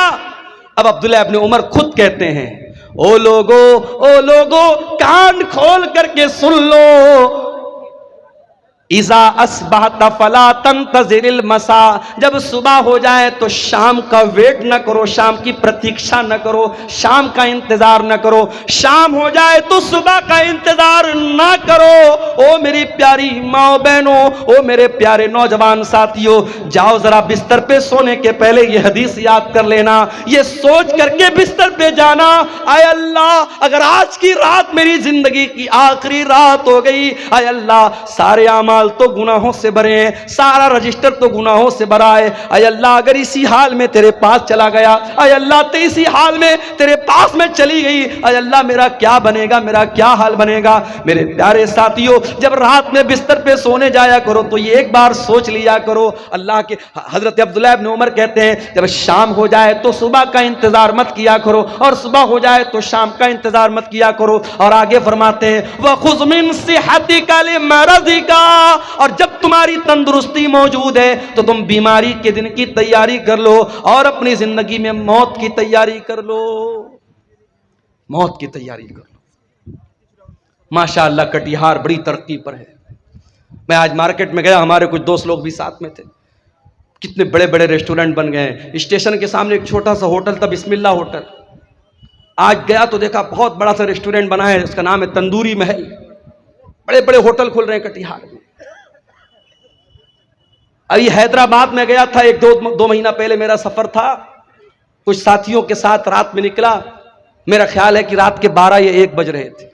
اب عبداللہ ابن عمر خود کہتے ہیں، او لوگو کان کھول کر کے سن لو، اذا اصبحت فلا تنتظر المساء، جب صبح ہو جائے تو شام کا ویٹ نہ کرو، شام کی پرتیکشا نہ کرو، شام کا انتظار نہ کرو، شام ہو جائے تو صبح کا انتظار نہ کرو۔ او میری پیاری ماں بہنوں، او میرے پیارے نوجوان ساتھیوں، جاؤ ذرا بستر پہ سونے کے پہلے یہ حدیث یاد کر لینا، یہ سوچ کر کے بستر پہ جانا، اے اللہ اگر آج کی رات میری زندگی کی آخری رات ہو گئی، اے اللہ سارے اعمال تو گناہوں سے بھرے ہیں، سارا رجسٹر تو گناہوں سے بھرا ہے، اے اللہ اگر اسی حال میں تیرے پاس چلا گیا، اے اللہ تو اسی حال میں تیرے پاس میں چلی گئی، اے اللہ میرا کیا بنے گا، میرا کیا حال بنے گا۔ میرے پیارے ساتھیوں، جب رات میں بستر پہ سونے جایا کرو تو یہ ایک بار سوچ لیا کرو، اللہ کے حضرت عبداللہ ابن عمر کہتے ہیں جب شام ہو جائے تو صبح کا انتظار مت کیا کرو، اور صبح ہو جائے تو شام کا انتظار مت کیا کرو۔ اور آگے فرماتے ہیں وَخُذْ مِنْ صِحَّتِكَ لِمَرَضِكَ، اور جب تمہاری تندرستی موجود ہے تو تم بیماری کے دن کی تیاری کر لو، اور اپنی زندگی میں موت کی تیاری کر لو، موت کی تیاری کر لو۔ ماشاءاللہ کٹیہار بڑی ترقی پر ہے. میں آج مارکیٹ میں گیا, ہمارے کچھ دوست لوگ بھی ساتھ میں تھے, کتنے بڑے بڑے ریسٹورنٹ بن گئے ہیں. اسٹیشن کے سامنے ایک چھوٹا سا ہوٹل تھا, بسم اللہ ہوٹل. آج گیا تو دیکھا بہت بڑا سا ریسٹورنٹ بنا ہے, اس کا نام ہے تندوری محل. بڑے بڑے ہوٹل کھل رہے ہیں کٹیہار میں. ابھی حیدرآباد میں گیا تھا, ایک دو مہینہ پہلے میرا سفر تھا, کچھ ساتھیوں کے ساتھ رات میں نکلا. میرا خیال ہے کہ رات کے 12 یا 1 بج رہے تھے.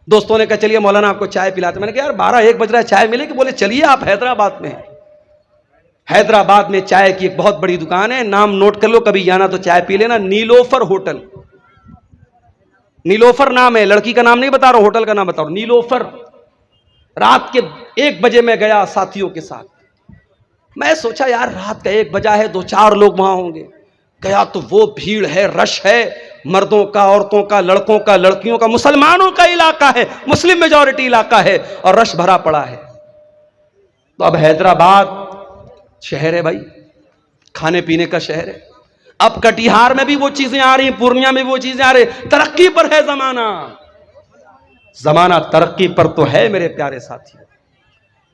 دوستوں نے کہا چلیے مولانا آپ کو چائے پلاتے. میں نے کہا یار 12-1 بج رہا ہے, چائے ملے گی؟ بولے چلیے آپ حیدرآباد میں ہیں. حیدرآباد میں چائے کی ایک بہت بڑی دکان ہے, نام نوٹ کر لو, کبھی جانا تو چائے پی لینا, نیلوفر ہوٹل. نیلوفر نام ہے, لڑکی کا نام نہیں بتا رہا ہوں, ہوٹل کا نام بتا رہا ہوں, نیلوفر. رات کے 1 بجے میں گیا ساتھیوں کے ساتھ. میں سوچا یار رات کا 1 بجا ہے, 2-4 لوگ وہاں ہوں گے. گیا تو وہ بھیڑ ہے, رش ہے, مردوں کا, عورتوں کا, لڑکوں کا, لڑکیوں کا, مسلمانوں کا علاقہ ہے, مسلم میجورٹی علاقہ ہے, اور رش بھرا پڑا ہے. تو اب حیدرآباد شہر ہے بھائی, کھانے پینے کا شہر ہے. اب کٹیہار میں بھی وہ چیزیں آ رہی ہیں, پورنیہ میں بھی وہ چیزیں آ رہی ہیں. ترقی پر ہے زمانہ, زمانہ ترقی پر تو ہے میرے پیارے ساتھی.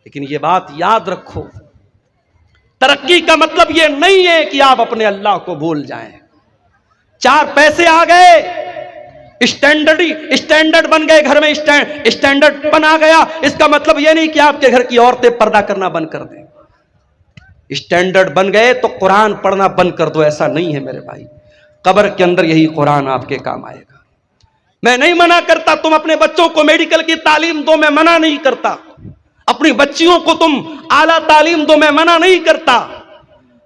لیکن یہ بات یاد رکھو, ترقی کا مطلب یہ نہیں ہے کہ آپ اپنے اللہ کو بھول جائیں. 4 پیسے آ گئے, اسٹینڈرڈ بن گئے گھر میں, اسٹینڈرڈ پن آ گیا, اس کا مطلب یہ نہیں کہ آپ کے گھر کی عورتیں پردہ کرنا بند کر دیں. اسٹینڈرڈ بن گئے تو قرآن پڑھنا بند کر دو, ایسا نہیں ہے میرے بھائی. قبر کے اندر یہی قرآن آپ کے کام آئے گا. میں نہیں منع کرتا تم اپنے بچوں کو میڈیکل کی تعلیم دو, میں منع نہیں کرتا. اپنی بچیوں کو تم اعلیٰ تعلیم دو, میں منع نہیں کرتا.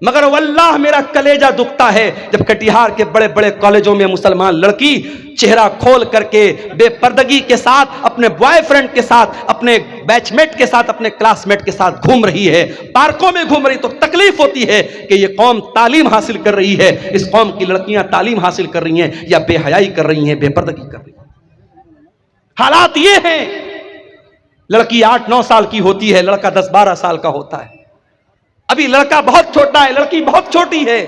مگر واللہ میرا کلیجہ دکھتا ہے جب کٹیہار کے بڑے بڑے کالجوں میں مسلمان لڑکی چہرہ کھول کر کے بے پردگی کے ساتھ اپنے بوائے فرینڈ کے ساتھ, اپنے بیچ میٹ کے ساتھ, اپنے کلاس میٹ کے ساتھ گھوم رہی ہے, پارکوں میں گھوم رہی. تو تکلیف ہوتی ہے کہ یہ قوم تعلیم حاصل کر رہی ہے, اس قوم کی لڑکیاں تعلیم حاصل کر رہی ہیں یا بے حیائی کر رہی ہیں, بے پردگی کر رہی ہیں. حالات یہ ہیں, لڑکی 8-9 سال کی ہوتی ہے, لڑکا 10-12 سال کا ہوتا ہے. ابھی لڑکا بہت چھوٹا ہے, لڑکی بہت چھوٹی ہے,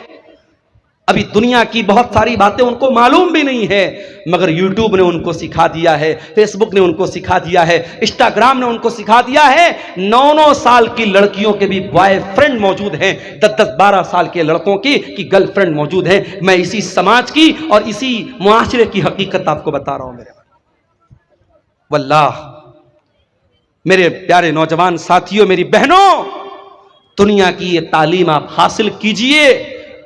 ابھی دنیا کی بہت ساری باتیں ان کو معلوم بھی نہیں ہے. مگر یوٹیوب نے ان کو سکھا دیا ہے, فیس بک نے ان کو سکھا دیا ہے, انسٹاگرام نے ان کو سکھا دیا ہے. 9-9 سال کی لڑکیوں کے بھی بوائے فرینڈ موجود ہیں, 10-12 سال کے لڑکوں کی گرل فرینڈ موجود ہیں. میں اسی سماج کی اور اسی معاشرے کی حقیقت آپ کو بتا رہا ہوں میرے بھائی. واللہ میرے پیارے نوجوان ساتھیوں, میری بہنوں, دنیا کی یہ تعلیم آپ حاصل کیجئے.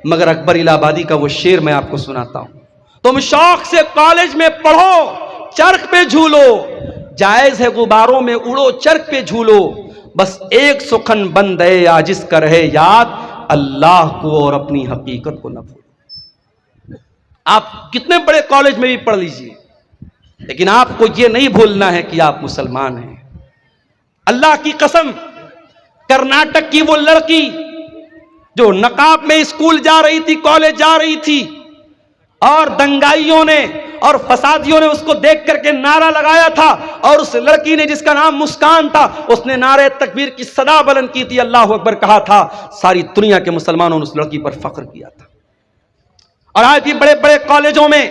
مگر اکبر الہ آبادی کا وہ شعر میں آپ کو سناتا ہوں. تم شوق سے کالج میں پڑھو, چرخ پہ جھولو, جائز ہے غباروں میں اڑو, چرخ پہ جھولو, بس ایک سخن بندے عاجز کا رہے یاد, اللہ کو اور اپنی حقیقت کو نہ بھولو. آپ کتنے بڑے کالج میں بھی پڑھ لیجئے, لیکن آپ کو یہ نہیں بھولنا ہے کہ آپ مسلمان ہیں. اللہ کی قسم, کرناٹک کی وہ لڑکی جو نقاب میں اسکول جا رہی تھی, کالج جا رہی تھی, اور دنگائیوں نے اور فسادیوں نے اس کو دیکھ کر کے نعرہ لگایا تھا, اور اس لڑکی نے جس کا نام مسکان تھا, اس نے نعرہ تکبیر کی صدا بلند کی تھی, اللہ اکبر کہا تھا. ساری دنیا کے مسلمانوں نے اس لڑکی پر فخر کیا تھا. اور آج بھی بڑے بڑے کالجوں میں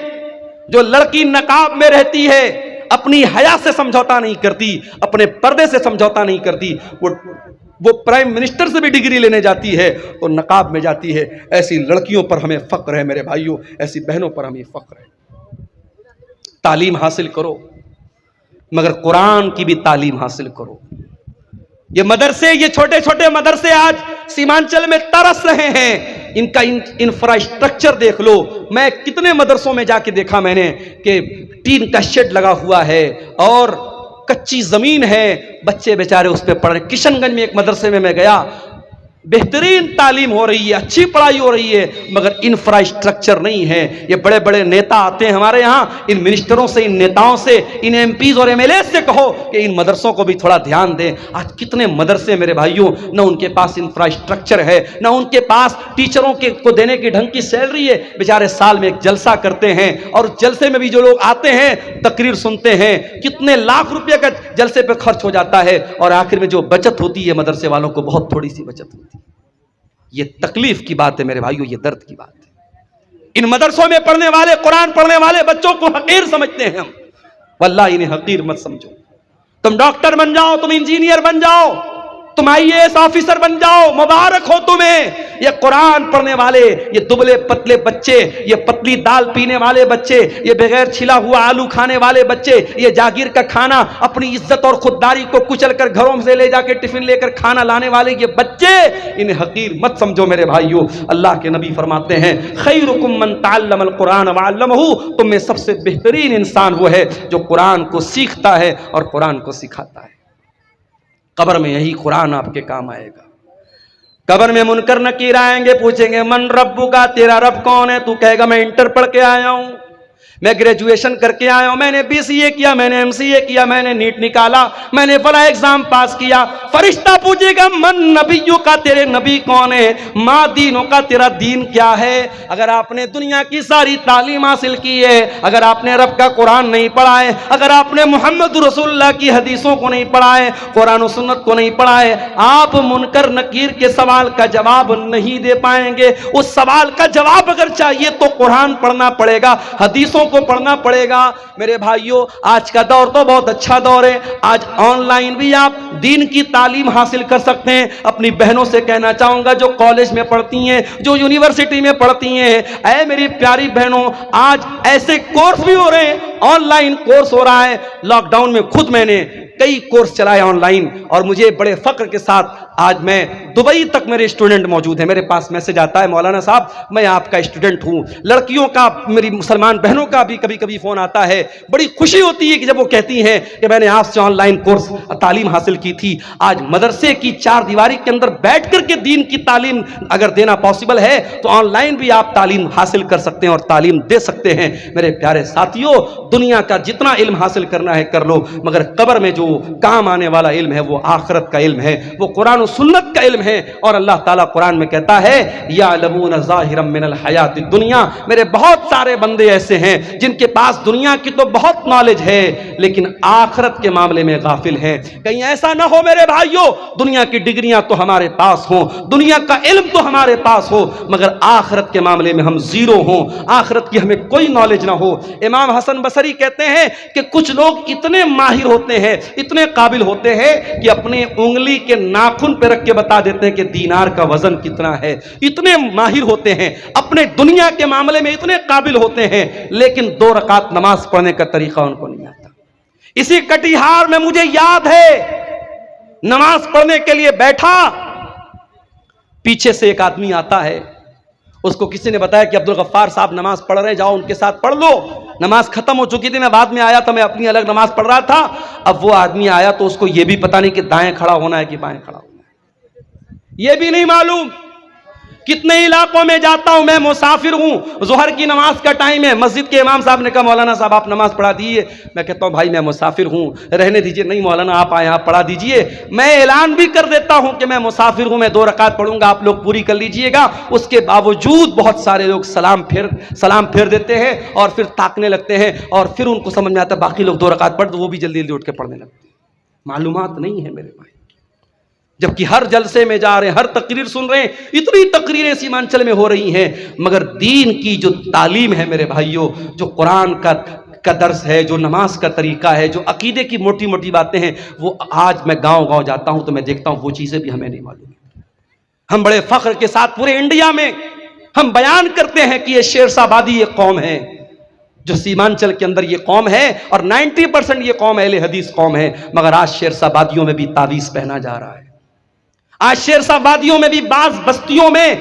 جو لڑکی نقاب میں رہتی ہے, اپنی حیا سے سمجھوتا نہیں کرتی, اپنے پردے سے سمجھوتا نہیں کرتی, وہ پرائم منسٹر سے بھی ڈگری لینے جاتی ہے تو نقاب میں جاتی ہے. ایسی لڑکیوں پر ہمیں فخر ہے میرے بھائیوں, ایسی بہنوں پر ہمیں فخر ہے. تعلیم حاصل کرو, مگر قرآن کی بھی تعلیم حاصل کرو. یہ مدرسے, یہ چھوٹے چھوٹے مدرسے آج سیمانچل میں ترس رہے ہیں. ان کا انفراسٹرکچر دیکھ لو. میں کتنے مدرسوں میں جا کے دیکھا میں نے کہ ٹین کا شیڈ لگا ہوا ہے اور کچی زمین ہے, بچے بیچارے اس پہ پڑھ رہے. کشن گنج میں ایک مدرسے میں گیا, بہترین تعلیم ہو رہی ہے, اچھی پڑھائی ہو رہی ہے, مگر انفراسٹرکچر نہیں ہے. یہ بڑے بڑے نیتا آتے ہیں ہمارے یہاں, ان منسٹروں سے, ان نیتاؤں سے, ان ایم پیز اور ایم ایل اے سے کہو کہ ان مدرسوں کو بھی تھوڑا دھیان دیں. آج کتنے مدرسے میرے بھائیوں, نہ ان کے پاس انفراسٹرکچر ہے, نہ ان کے پاس ٹیچروں کو دینے کی ڈھنگ کی سیلری ہے. بیچارے سال میں ایک جلسہ کرتے ہیں, اور جلسے میں بھی جو لوگ آتے ہیں تقریر سنتے ہیں, کتنے لاکھ روپے کا جلسے پہ خرچ ہو جاتا ہے, اور آخر میں جو بچت ہوتی ہے مدرسے والوں کو بہت تھوڑی سی بچت ہوتی ہے. یہ تکلیف کی بات ہے میرے بھائیوں, یہ درد کی بات ہے. ان مدرسوں میں پڑھنے والے, قرآن پڑھنے والے بچوں کو حقیر سمجھتے ہیں ہم. واللہ انہیں حقیر مت سمجھو. تم ڈاکٹر بن جاؤ، تم انجینئر بن جاؤ، تم IAS آفیسر بن جاؤ، مبارک ہو تمہیں. یہ قرآن پڑھنے والے، یہ دبلے پتلے بچے، یہ پتلی دال پینے والے بچے، یہ بغیر چھلا ہوا آلو کھانے والے بچے، یہ جاگیر کا کھانا اپنی عزت اور خودداری کو کچل کر گھروں سے لے جا کے ٹفن لے کر کھانا لانے والے یہ بچے، انہیں حقیر مت سمجھو میرے بھائیو. اللہ کے نبی فرماتے ہیں خیرکم من تعلم القرآن وعلمہ، تم میں سب سے بہترین انسان وہ ہے جو قرآن کو سیکھتا ہے اور قرآن کو سکھاتا ہے. قبر میں یہی قرآن آپ کے کام آئے گا. قبر میں منکر نکیر آئیں گے، پوچھیں گے من ربک، تیرا رب کون ہے؟ تو کہے گا میں انٹر پڑھ کے آیا ہوں، میں گریجویشن کر کے آیا ہوں، میں نے BCA کیا، میں نے MCA کیا، میں نے نیٹ نکالا، میں نے فلاں ایگزام پاس کیا. فرشتہ پوچھے گا من نبیوں کا، تیرے نبی کون ہے؟ ما دینوں کا، تیرا دین کیا ہے؟ اگر آپ نے دنیا کی ساری تعلیم حاصل کی ہے، اگر آپ نے رب کا قرآن نہیں پڑھا ہے، اگر آپ نے محمد رسول اللہ کی حدیثوں کو نہیں پڑھا ہے، قرآن و سنت کو نہیں پڑھا ہے، آپ منکر نکیر کے سوال کا جواب نہیں دے پائیں گے. اس سوال کا جواب اگر چاہیے تو قرآن پڑھنا پڑے گا، حدیثوں کو پڑھنا پڑے گا. میرے بھائیوں آج کا دور تو بہت اچھا دور ہے. آج آن لائن بھی آپ دین کی تعلیم حاصل کر سکتے ہیں. اپنی بہنوں سے کہنا چاہوں گا جو کالج میں پڑھتی ہیں، جو یونیورسٹی میں پڑھتی ہیں، اے میری پیاری بہنوں، آج ایسے کورس بھی ہو رہے ہیں، آن لائن کورس ہو رہا ہے. لاک ڈاؤن میں خود میں نے کئی کورس چلائے آن لائن، اور مجھے بڑے فخر کے ساتھ آج میں دبئی تک میرے اسٹوڈنٹ موجود ہیں. میرے پاس میسج آتا ہے مولانا صاحب میں آپ کا اسٹوڈنٹ ہوں. لڑکیوں کا، میری مسلمان بہنوں کا بھی کبھی کبھی فون آتا ہے. بڑی خوشی ہوتی ہے کہ جب وہ کہتی ہیں کہ میں نے آپ سے آن لائن کورس تعلیم حاصل کی تھی. آج مدرسے کی چار دیواری کے اندر بیٹھ کر کے دین کی تعلیم اگر دینا پاسبل ہے تو آن لائن بھی آپ تعلیم حاصل کر سکتے ہیں اور تعلیم دے سکتے ہیں. میرے پیارے ساتھیوں، دنیا کا جتنا علم حاصل کرنا ہے کر لو، مگر قبر میں جو کام آنے والا علم ہے وہ آخرت کا علم ہے، وہ قرآن و سنت کا علم ہے. اور اللہ تعالیٰ قرآن میں کہتا ہے یعلمون ظاہرا من الحیات الدنیا. میرے بہت سارے بندے ایسے ہیں جن کے پاس دنیا کی تو بہت نالج ہے لیکن آخرت کے معاملے میں غافل ہیں. کہیں ایسا نہ ہو میرے بھائیوں، دنیا کی ڈگریاں تو ہمارے پاس ہوں، دنیا کا علم تو ہمارے پاس ہو، مگر آخرت کے معاملے میں ہم زیرو ہوں، آخرت کی ہمیں کوئی نالج نہ ہو. امام حسن بصری کہتے ہیں کہ کچھ لوگ اتنے ماہر ہوتے ہیں، اتنے قابل ہوتے ہیں کہ اپنے انگلی کے ناخن پہ رکھ کے بتا دیتے ہیں کہ دینار کا وزن کتنا ہے. اتنے ماہر ہوتے ہیں، اپنے دنیا کے معاملے میں اتنے قابل ہوتے ہیں، لیکن 2 رکعت نماز پڑھنے کا طریقہ ان کو نہیں آتا. اسی کٹیہار میں مجھے یاد ہے نماز پڑھنے کے لیے بیٹھا، پیچھے سے ایک آدمی آتا ہے، اس کو کسی نے بتایا کہ عبدالغفار صاحب نماز پڑھ رہے ہیں، جاؤ ان کے ساتھ پڑھ لو. نماز ختم ہو چکی تھی، میں بعد میں آیا تھا، میں اپنی الگ نماز پڑھ رہا تھا. اب وہ آدمی آیا تو اس کو یہ بھی پتا نہیں کہ دائیں کھڑا ہونا ہے کہ بائیں کھڑا ہونا ہے، یہ بھی نہیں معلوم. کتنے علاقوں میں جاتا ہوں، میں مسافر ہوں، ظہر کی نماز کا ٹائم ہے، مسجد کے امام صاحب نے کہا مولانا صاحب آپ نماز پڑھا دیجیے. میں کہتا ہوں بھائی میں مسافر ہوں، رہنے دیجیے. نہیں مولانا آپ آئے، آپ پڑھا دیجیے. میں اعلان بھی کر دیتا ہوں کہ میں مسافر ہوں، میں 2 رکعت پڑھوں گا، آپ لوگ پوری کر لیجیے گا. اس کے باوجود بہت سارے لوگ سلام پھیر دیتے ہیں اور پھر تاکنے لگتے ہیں، اور پھر ان کو سمجھ میں آتا ہے باقی لوگ 2 رکعت پڑھ تو وہ بھی جلدی جلدی اٹھ کے پڑھنے لگتے ہیں. معلومات نہیں ہے میرے بھائی، جبکہ ہر جلسے میں جا رہے ہیں، ہر تقریر سن رہے ہیں، اتنی تقریریں سیمانچل میں ہو رہی ہیں، مگر دین کی جو تعلیم ہے میرے بھائیوں، جو قرآن کا درس ہے، جو نماز کا طریقہ ہے، جو عقیدے کی موٹی موٹی باتیں ہیں، وہ آج میں گاؤں جاتا ہوں تو میں دیکھتا ہوں وہ چیزیں بھی ہمیں نہیں معلوم. ہم بڑے فخر کے ساتھ پورے انڈیا میں ہم بیان کرتے ہیں کہ یہ شیرشاہ آبادی ایک قوم ہے، جو سیمانچل کے اندر یہ قوم ہے، اور 90% یہ قوم اہل حدیث قوم ہے. مگر آج شیرشاہ آبادیوں میں بھی تعویذ پہنا جا رہا ہے. آج شیرشاہ آبادیوں میں بھی بعض بستیوں میں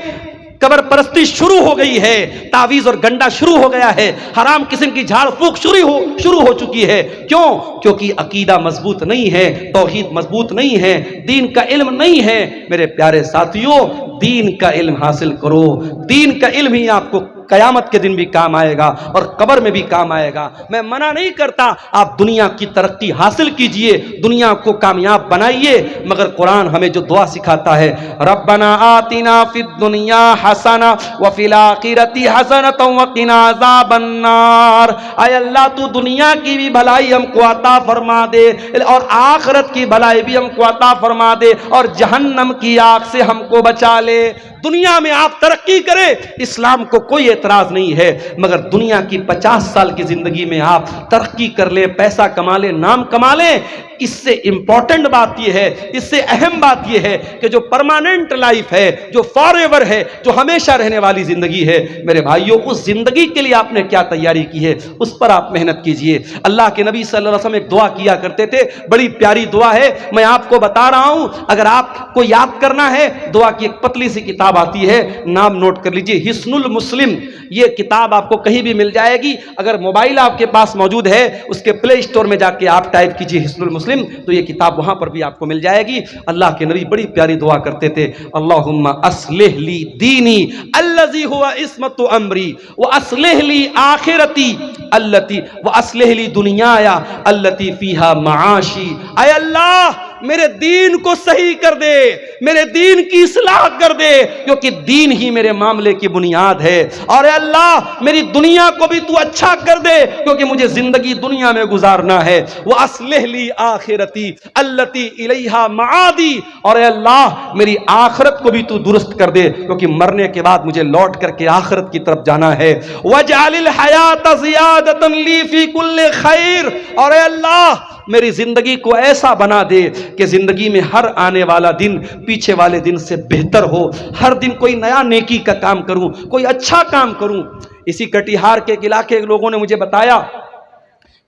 قبر پرستی شروع ہو گئی ہے، تعویذ اور گنڈا شروع ہو گیا ہے، حرام قسم کی جھاڑ پھونک شروع ہو چکی ہے. کیوں؟ کیونکہ عقیدہ مضبوط نہیں ہے، توحید مضبوط نہیں ہے، دین کا علم نہیں ہے. میرے پیارے ساتھیوں، دین کا علم حاصل کرو. دین کا علم ہی آپ کو قیامت کے دن بھی کام آئے گا اور قبر میں بھی کام آئے گا. میں منع نہیں کرتا آپ دنیا کی ترقی حاصل کیجئے، دنیا کو کامیاب بنائیے، مگر قرآن ہمیں جو دعا سکھاتا ہے ربنا آتنا فی الدنیا حسنہ وفی الآخرۃ حسنۃ وقنا عذاب النار. اے اللہ تو دنیا کی بھی بھلائی ہم کو عطا فرما دے اور آخرت کی بھلائی بھی ہم کو عطا فرما دے اور جہنم کی آگ سے ہم کو بچا لے. دنیا میں آپ ترقی کریں، اسلام کو کوئی اعتراض نہیں ہے، مگر دنیا کی 50 سال کی زندگی میں آپ ترقی کر لیں، پیسہ کما لیں، نام کما لیں، اس سے امپورٹنٹ بات یہ ہے، اس سے اہم بات یہ ہے کہ جو پرماننٹ لائف ہے، جو فار ایور ہے، جو ہمیشہ رہنے والی زندگی ہے، میرے بھائیوں اس زندگی کے لیے آپ نے کیا تیاری کی ہے، اس پر آپ محنت کیجئے۔ اللہ کے نبی صلی اللہ علیہ وسلم ایک دعا کیا کرتے تھے، بڑی پیاری دعا ہے، میں آپ کو بتا رہا ہوں، اگر آپ کو یاد کرنا ہے دعا کی ایک پتلی سی کتاب آتی ہے، نام نوٹ کر لیجئے، حصن المسلم۔ یہ کتاب آپ کو کہیں بھی مل جائے گی، اگر موبائل آپ کے پاس موجود ہے اس کے پلے اسٹور میں جا کے آپ ٹائپ کیجئے حصن المسلم، تو یہ کتاب وہاں پر بھی آپ کو مل جائے گی۔ اللہ کے نبی بڑی پیاری دعا کرتے تھے، اللہم اصلح لی دینی الذی ہوا عصمت امری واصلح لی آخرتی التی واصلح لی دنیایا التی فیہا معاشی۔ اے اللہ میرے دین کو صحیح کر دے، میرے دین کی اصلاح کر دے، کیونکہ دین ہی میرے معاملے کی بنیاد ہے، اور اے اللہ میری دنیا کو بھی تو اچھا کر دے، کیونکہ مجھے زندگی دنیا میں گزارنا ہے، وَأَصْلِحْ لِي آخِرَتِي الَّتِي إِلَيْهَا مَعَادِي، اور اے اللہ میری آخرت کو بھی تو درست کر دے، کیونکہ مرنے کے بعد مجھے لوٹ کر کے آخرت کی طرف جانا ہے، وَاجْعَلِ الْحَيَاةَ زِيَادَةً لِي فِي كُلِّ خَيْرٍ، اور اے اللہ میری زندگی کو ایسا بنا دے کہ زندگی میں ہر آنے والا دن پیچھے والے دن سے بہتر ہو، ہر دن کوئی نیا نیکی کا کام کروں، کوئی اچھا کام کروں۔ اسی کٹیہار کے علاقے کے لوگوں نے مجھے بتایا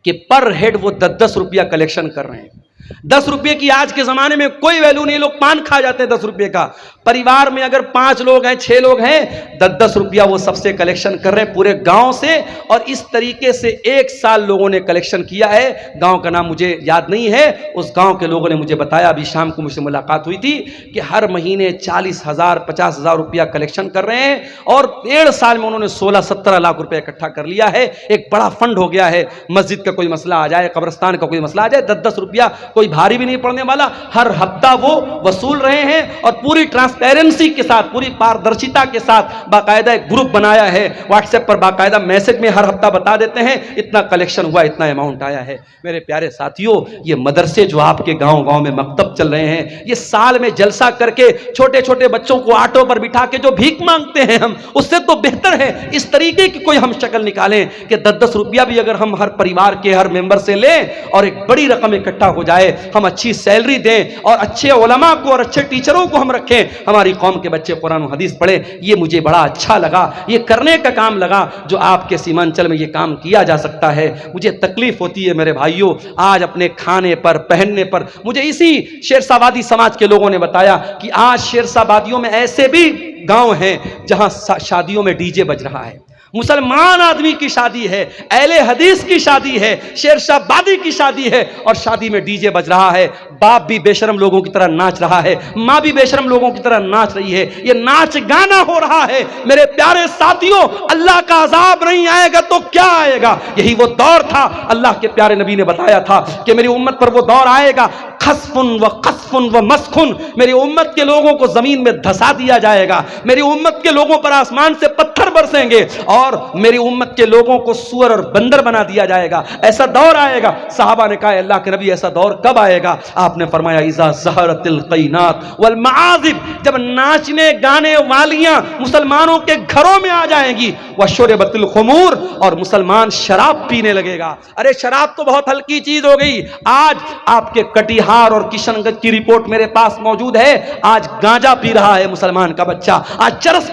کہ پر ہیڈ وہ 10 روپیہ کلیکشن کر رہے ہیں۔ 10 روپے کی آج کے زمانے میں کوئی ویلیو نہیں، لوگ پان کھا جاتے ہیں 10 روپے کا۔ پریوار میں اگر 5 لوگ ہیں، 6 لوگ ہیں، 10 روپیہ وہ سب سے کلیکشن کر رہے ہیں پورے گاؤں سے، اور اس طریقے سے 1 سال لوگوں نے کلیکشن کیا ہے۔ گاؤں کا نام مجھے یاد نہیں ہے، اس گاؤں کے لوگوں نے مجھے بتایا، ابھی شام کو مجھ سے ملاقات ہوئی تھی، کہ ہر مہینے 40,000 50,000 روپیہ کلیکشن کر رہے ہیں، اور 1.5 سال میں انہوں نے 16-17 لاکھ روپے اکٹھا کر لیا ہے۔ ایک بڑا فنڈ ہو گیا ہے، مسجد کا کوئی مسئلہ آ جائے، قبرستان کا کوئی مسئلہ آ جائے، 10 روپیہ کوئی بھاری بھی نہیں پڑنے والا، ہر ہفتہ وہ وصول رہے ہیں، اور پوری ٹرانسپیرنسی کے ساتھ، پوری پاردرشتا کے ساتھ باقاعدہ ایک گروپ بنایا ہے، واٹس ایپ پر باقاعدہ میسج میں ہر ہفتہ بتا دیتے ہیں اتنا کلیکشن ہوا، اتنا اماؤنٹ آیا ہے۔ میرے پیارے ساتھیوں، یہ مدرسے جو آپ کے گاؤں گاؤں میں مکتب چل رہے ہیں، یہ سال میں جلسہ کر کے چھوٹے چھوٹے بچوں کو آٹو پر بٹھا کے جو بھیک مانگتے ہیں ہم، اس سے تو بہتر ہے اس طریقے کی کوئی ہم شکل نکالیں کہ 10 روپیہ بھی اگر ہم ہر پریوار کے ہر ممبر سے لیں اور ایک بڑی رقم اکٹھا ہو جائے، ہم اچھی سیلری دیں اور اچھے علماء کو اور اچھے ٹیچروں کو ہم رکھیں، ہماری قوم کے بچے قرآن و حدیث پڑھیں۔ یہ مجھے بڑا اچھا لگا، یہ کرنے کا کام لگا جو آپ کے سیمانچل میں یہ کام کیا جا سکتا ہے۔ مجھے تکلیف ہوتی ہے میرے بھائیوں، آج اپنے کھانے پر پہننے پر، مجھے اسی شیرشاہ وادی سماج کے لوگوں نے بتایا کہ آج شیرشاہ وادیوں میں ایسے بھی گاؤں ہیں جہاں شادیوں میں ڈی جے بج رہا ہے، مسلمان آدمی کی شادی ہے، اہل حدیث کی شادی ہے، شیرشاہ وادی کی شادی ہے، اور شادی میں ڈی جے بج رہا ہے، باپ بھی بے شرم لوگوں کی طرح ناچ رہا ہے، ماں بھی بے شرم لوگوں کی طرح ناچ رہی ہے، یہ ناچ گانا ہو رہا ہے۔ میرے پیارے ساتھیوں، اللہ کا عذاب نہیں آئے گا تو کیا آئے گا؟ یہی وہ دور تھا، اللہ کے پیارے نبی نے بتایا تھا کہ میری امت پر وہ دور آئے گا، خسفن و قصفن و مسخن، میری امت کے لوگوں کو زمین میں دھسا دیا جائے گا، میری امت کے لوگوں پر آسمان سے پتھر برسیں گے، اور میری امت کے لوگوں کو سور اور بندر بنا دیا جائے گا۔ ایسا دور آئے گا۔ صحابہ نے کہا اللہ کے نبی ایسا دور کب آئے گا؟ آپ نے فرمایا اذا ظہرت القینات والمعازف، جب ناچنے گانے والیاں مسلمانوں کے گھروں میں آ جائیں گی، وشربت الخمور، اور مسلمان شراب پینے لگے گا۔ ارے شراب تو بہت ہلکی چیز ہو گئی، آج آپ کے کٹیہار اور کشن گنج کی رپورٹ میرے پاس موجود ہے، آج گانجا پی رہا ہے مسلمان کا بچہ، آج چرس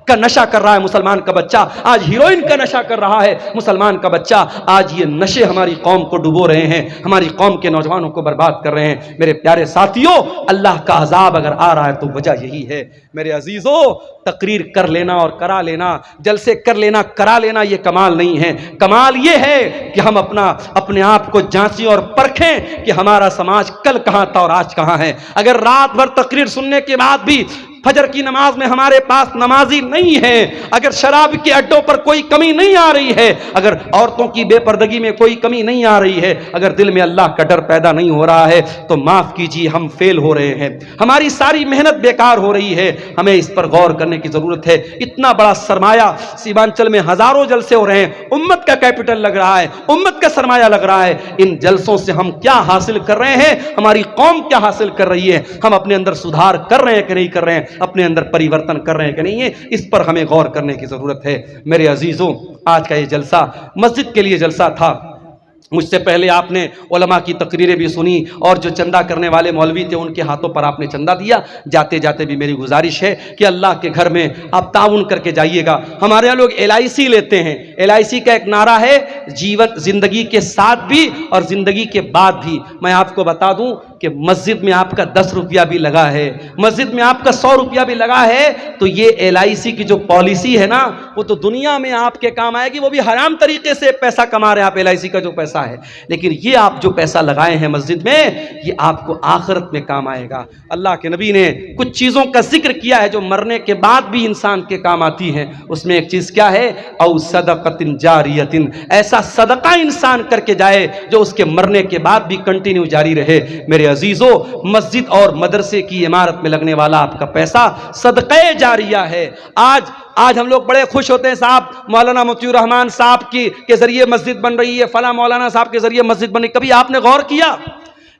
کا نشہ کر رہا ہے مسلمان کا بچہ، آج ہیروئن کا نشہ کر رہا ہے مسلمان کا بچہ۔ آج یہ نشے ہماری قوم کو ڈبو رہے ہیں، ہماری قوم کے نوجوانوں کو برباد کر رہے ہیں۔ میرے پیارے ساتھیوں، اللہ کا عذاب اگر آ رہا ہے تو وجہ یہی ہے۔ میرے عزیزوں، تقریر کر لینا اور کرا لینا، جلسے کر لینا کرا لینا، یہ کمال نہیں ہے۔ کمال یہ ہے کہ ہم اپنے آپ کو جانچیں اور پرکھیں کہ ہمارا سماج کل کہاں تھا اور آج کہاں ہے۔ اگر رات بھر تقریر سننے کے بعد بھی فجر کی نماز میں ہمارے پاس نمازی نہیں ہے، اگر شراب کے اڈوں پر کوئی کمی نہیں آ رہی ہے، اگر عورتوں کی بے پردگی میں کوئی کمی نہیں آ رہی ہے، اگر دل میں اللہ کا ڈر پیدا نہیں ہو رہا ہے، تو معاف کیجیے، ہم فیل ہو رہے ہیں، ہماری ساری محنت بیکار ہو رہی ہے۔ ہمیں اس پر غور کرنے کی ضرورت ہے۔ اتنا بڑا سرمایہ سیمانچل میں ہزاروں جلسے ہو رہے ہیں، امت کا کیپٹل لگ رہا ہے، امت کا سرمایہ لگ رہا ہے۔ ان جلسوں سے ہم کیا حاصل کر رہے ہیں؟ ہماری قوم کیا حاصل کر رہی ہے؟ ہم اپنے اندر سدھار کر رہے ہیں کہ نہیں کر رہے ہیں؟ اپنے اندر پریورتن کر رہے ہیں کہ نہیں ہے، اس پر ہمیں غور کرنے کی ضرورت ہے۔ میرے عزیزوں، آج کا یہ جلسہ مسجد کے لیے جلسہ تھا۔ مجھ سے پہلے آپ نے علماء کی تقریریں بھی سنی، اور جو چندہ کرنے والے مولوی تھے ان کے ہاتھوں پر آپ نے چندہ دیا۔ جاتے جاتے بھی میری گزارش ہے کہ اللہ کے گھر میں آپ تعاون کر کے جائیے گا۔ ہمارے یہاں لوگ LIC لیتے ہیں۔ LIC کا ایک نعرہ ہے، جیون زندگی کے ساتھ بھی اور زندگی کے بعد بھی۔ میں آپ کو بتا دوں کہ مسجد میں آپ کا 10 روپیہ بھی لگا ہے، مسجد میں آپ کا 100 روپیہ بھی لگا ہے، تو یہ LIC کی جو پالیسی ہے نا، وہ تو دنیا میں آپ کے کام آئے گی۔ وہ بھی حرام طریقے سے پیسہ کما رہے ہیں آپ، LIC کا جو پیسہ ہے، لیکن یہ آپ جو پیسہ لگائے ہیں مسجد میں، یہ آپ کو آخرت میں کام آئے گا۔ اللہ کے نبی نے کچھ چیزوں کا ذکر کیا ہے جو مرنے کے بعد بھی انسان کے کام آتی ہیں۔ اس میں ایک چیز کیا ہے؟ او صدقۃ جاریۃ، ایسا صدقہ انسان کر کے جائے جو اس کے مرنے کے بعد بھی کنٹینیو جاری رہے۔ میرے عزیزو، مسجد اور مدرسے کی عمارت میں لگنے والا آپ کا پیسہ صدقہ جاریہ ہے۔ آج ہم لوگ بڑے خوش ہوتے ہیں، صاحب مولانا مطیع الرحمان صاحب کے ذریعے مسجد بن رہی ہے، فلاں مولانا صاحب کے ذریعے مسجد بن رہی ہے۔ کبھی آپ نے غور کیا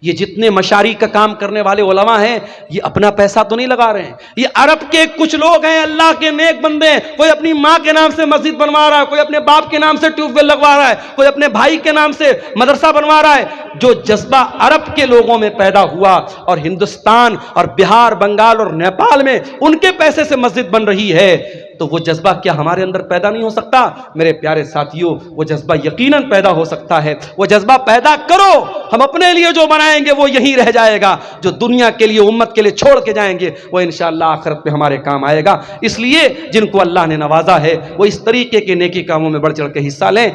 یہ جتنے مشاری کا کام کرنے والے علماء ہیں، یہ اپنا پیسہ تو نہیں لگا رہے ہیں؟ یہ عرب کے کچھ لوگ ہیں، اللہ کے نیک بندے ہیں، کوئی اپنی ماں کے نام سے مسجد بنوا رہا ہے، کوئی اپنے باپ کے نام سے ٹیوب ویل لگوا رہا ہے، کوئی اپنے بھائی کے نام سے مدرسہ بنوا رہا ہے۔ جو جذبہ عرب کے لوگوں میں پیدا ہوا اور ہندوستان اور بہار، بنگال اور نیپال میں ان کے پیسے سے مسجد بن رہی ہے، تو وہ جذبہ کیا ہمارے اندر پیدا نہیں ہو سکتا؟ میرے پیارے ساتھیوں، وہ جذبہ یقیناً پیدا ہو سکتا ہے۔ وہ جذبہ پیدا کرو۔ ہم اپنے لیے جو بنائیں گے وہ یہیں رہ جائے گا، جو دنیا کے لیے، امت کے لیے چھوڑ کے جائیں گے وہ انشاءاللہ آخرت میں ہمارے کام آئے گا۔ اس لیے جن کو اللہ نے نوازا ہے وہ اس طریقے کے نیکی کاموں میں بڑھ چڑھ کے حصہ لیں۔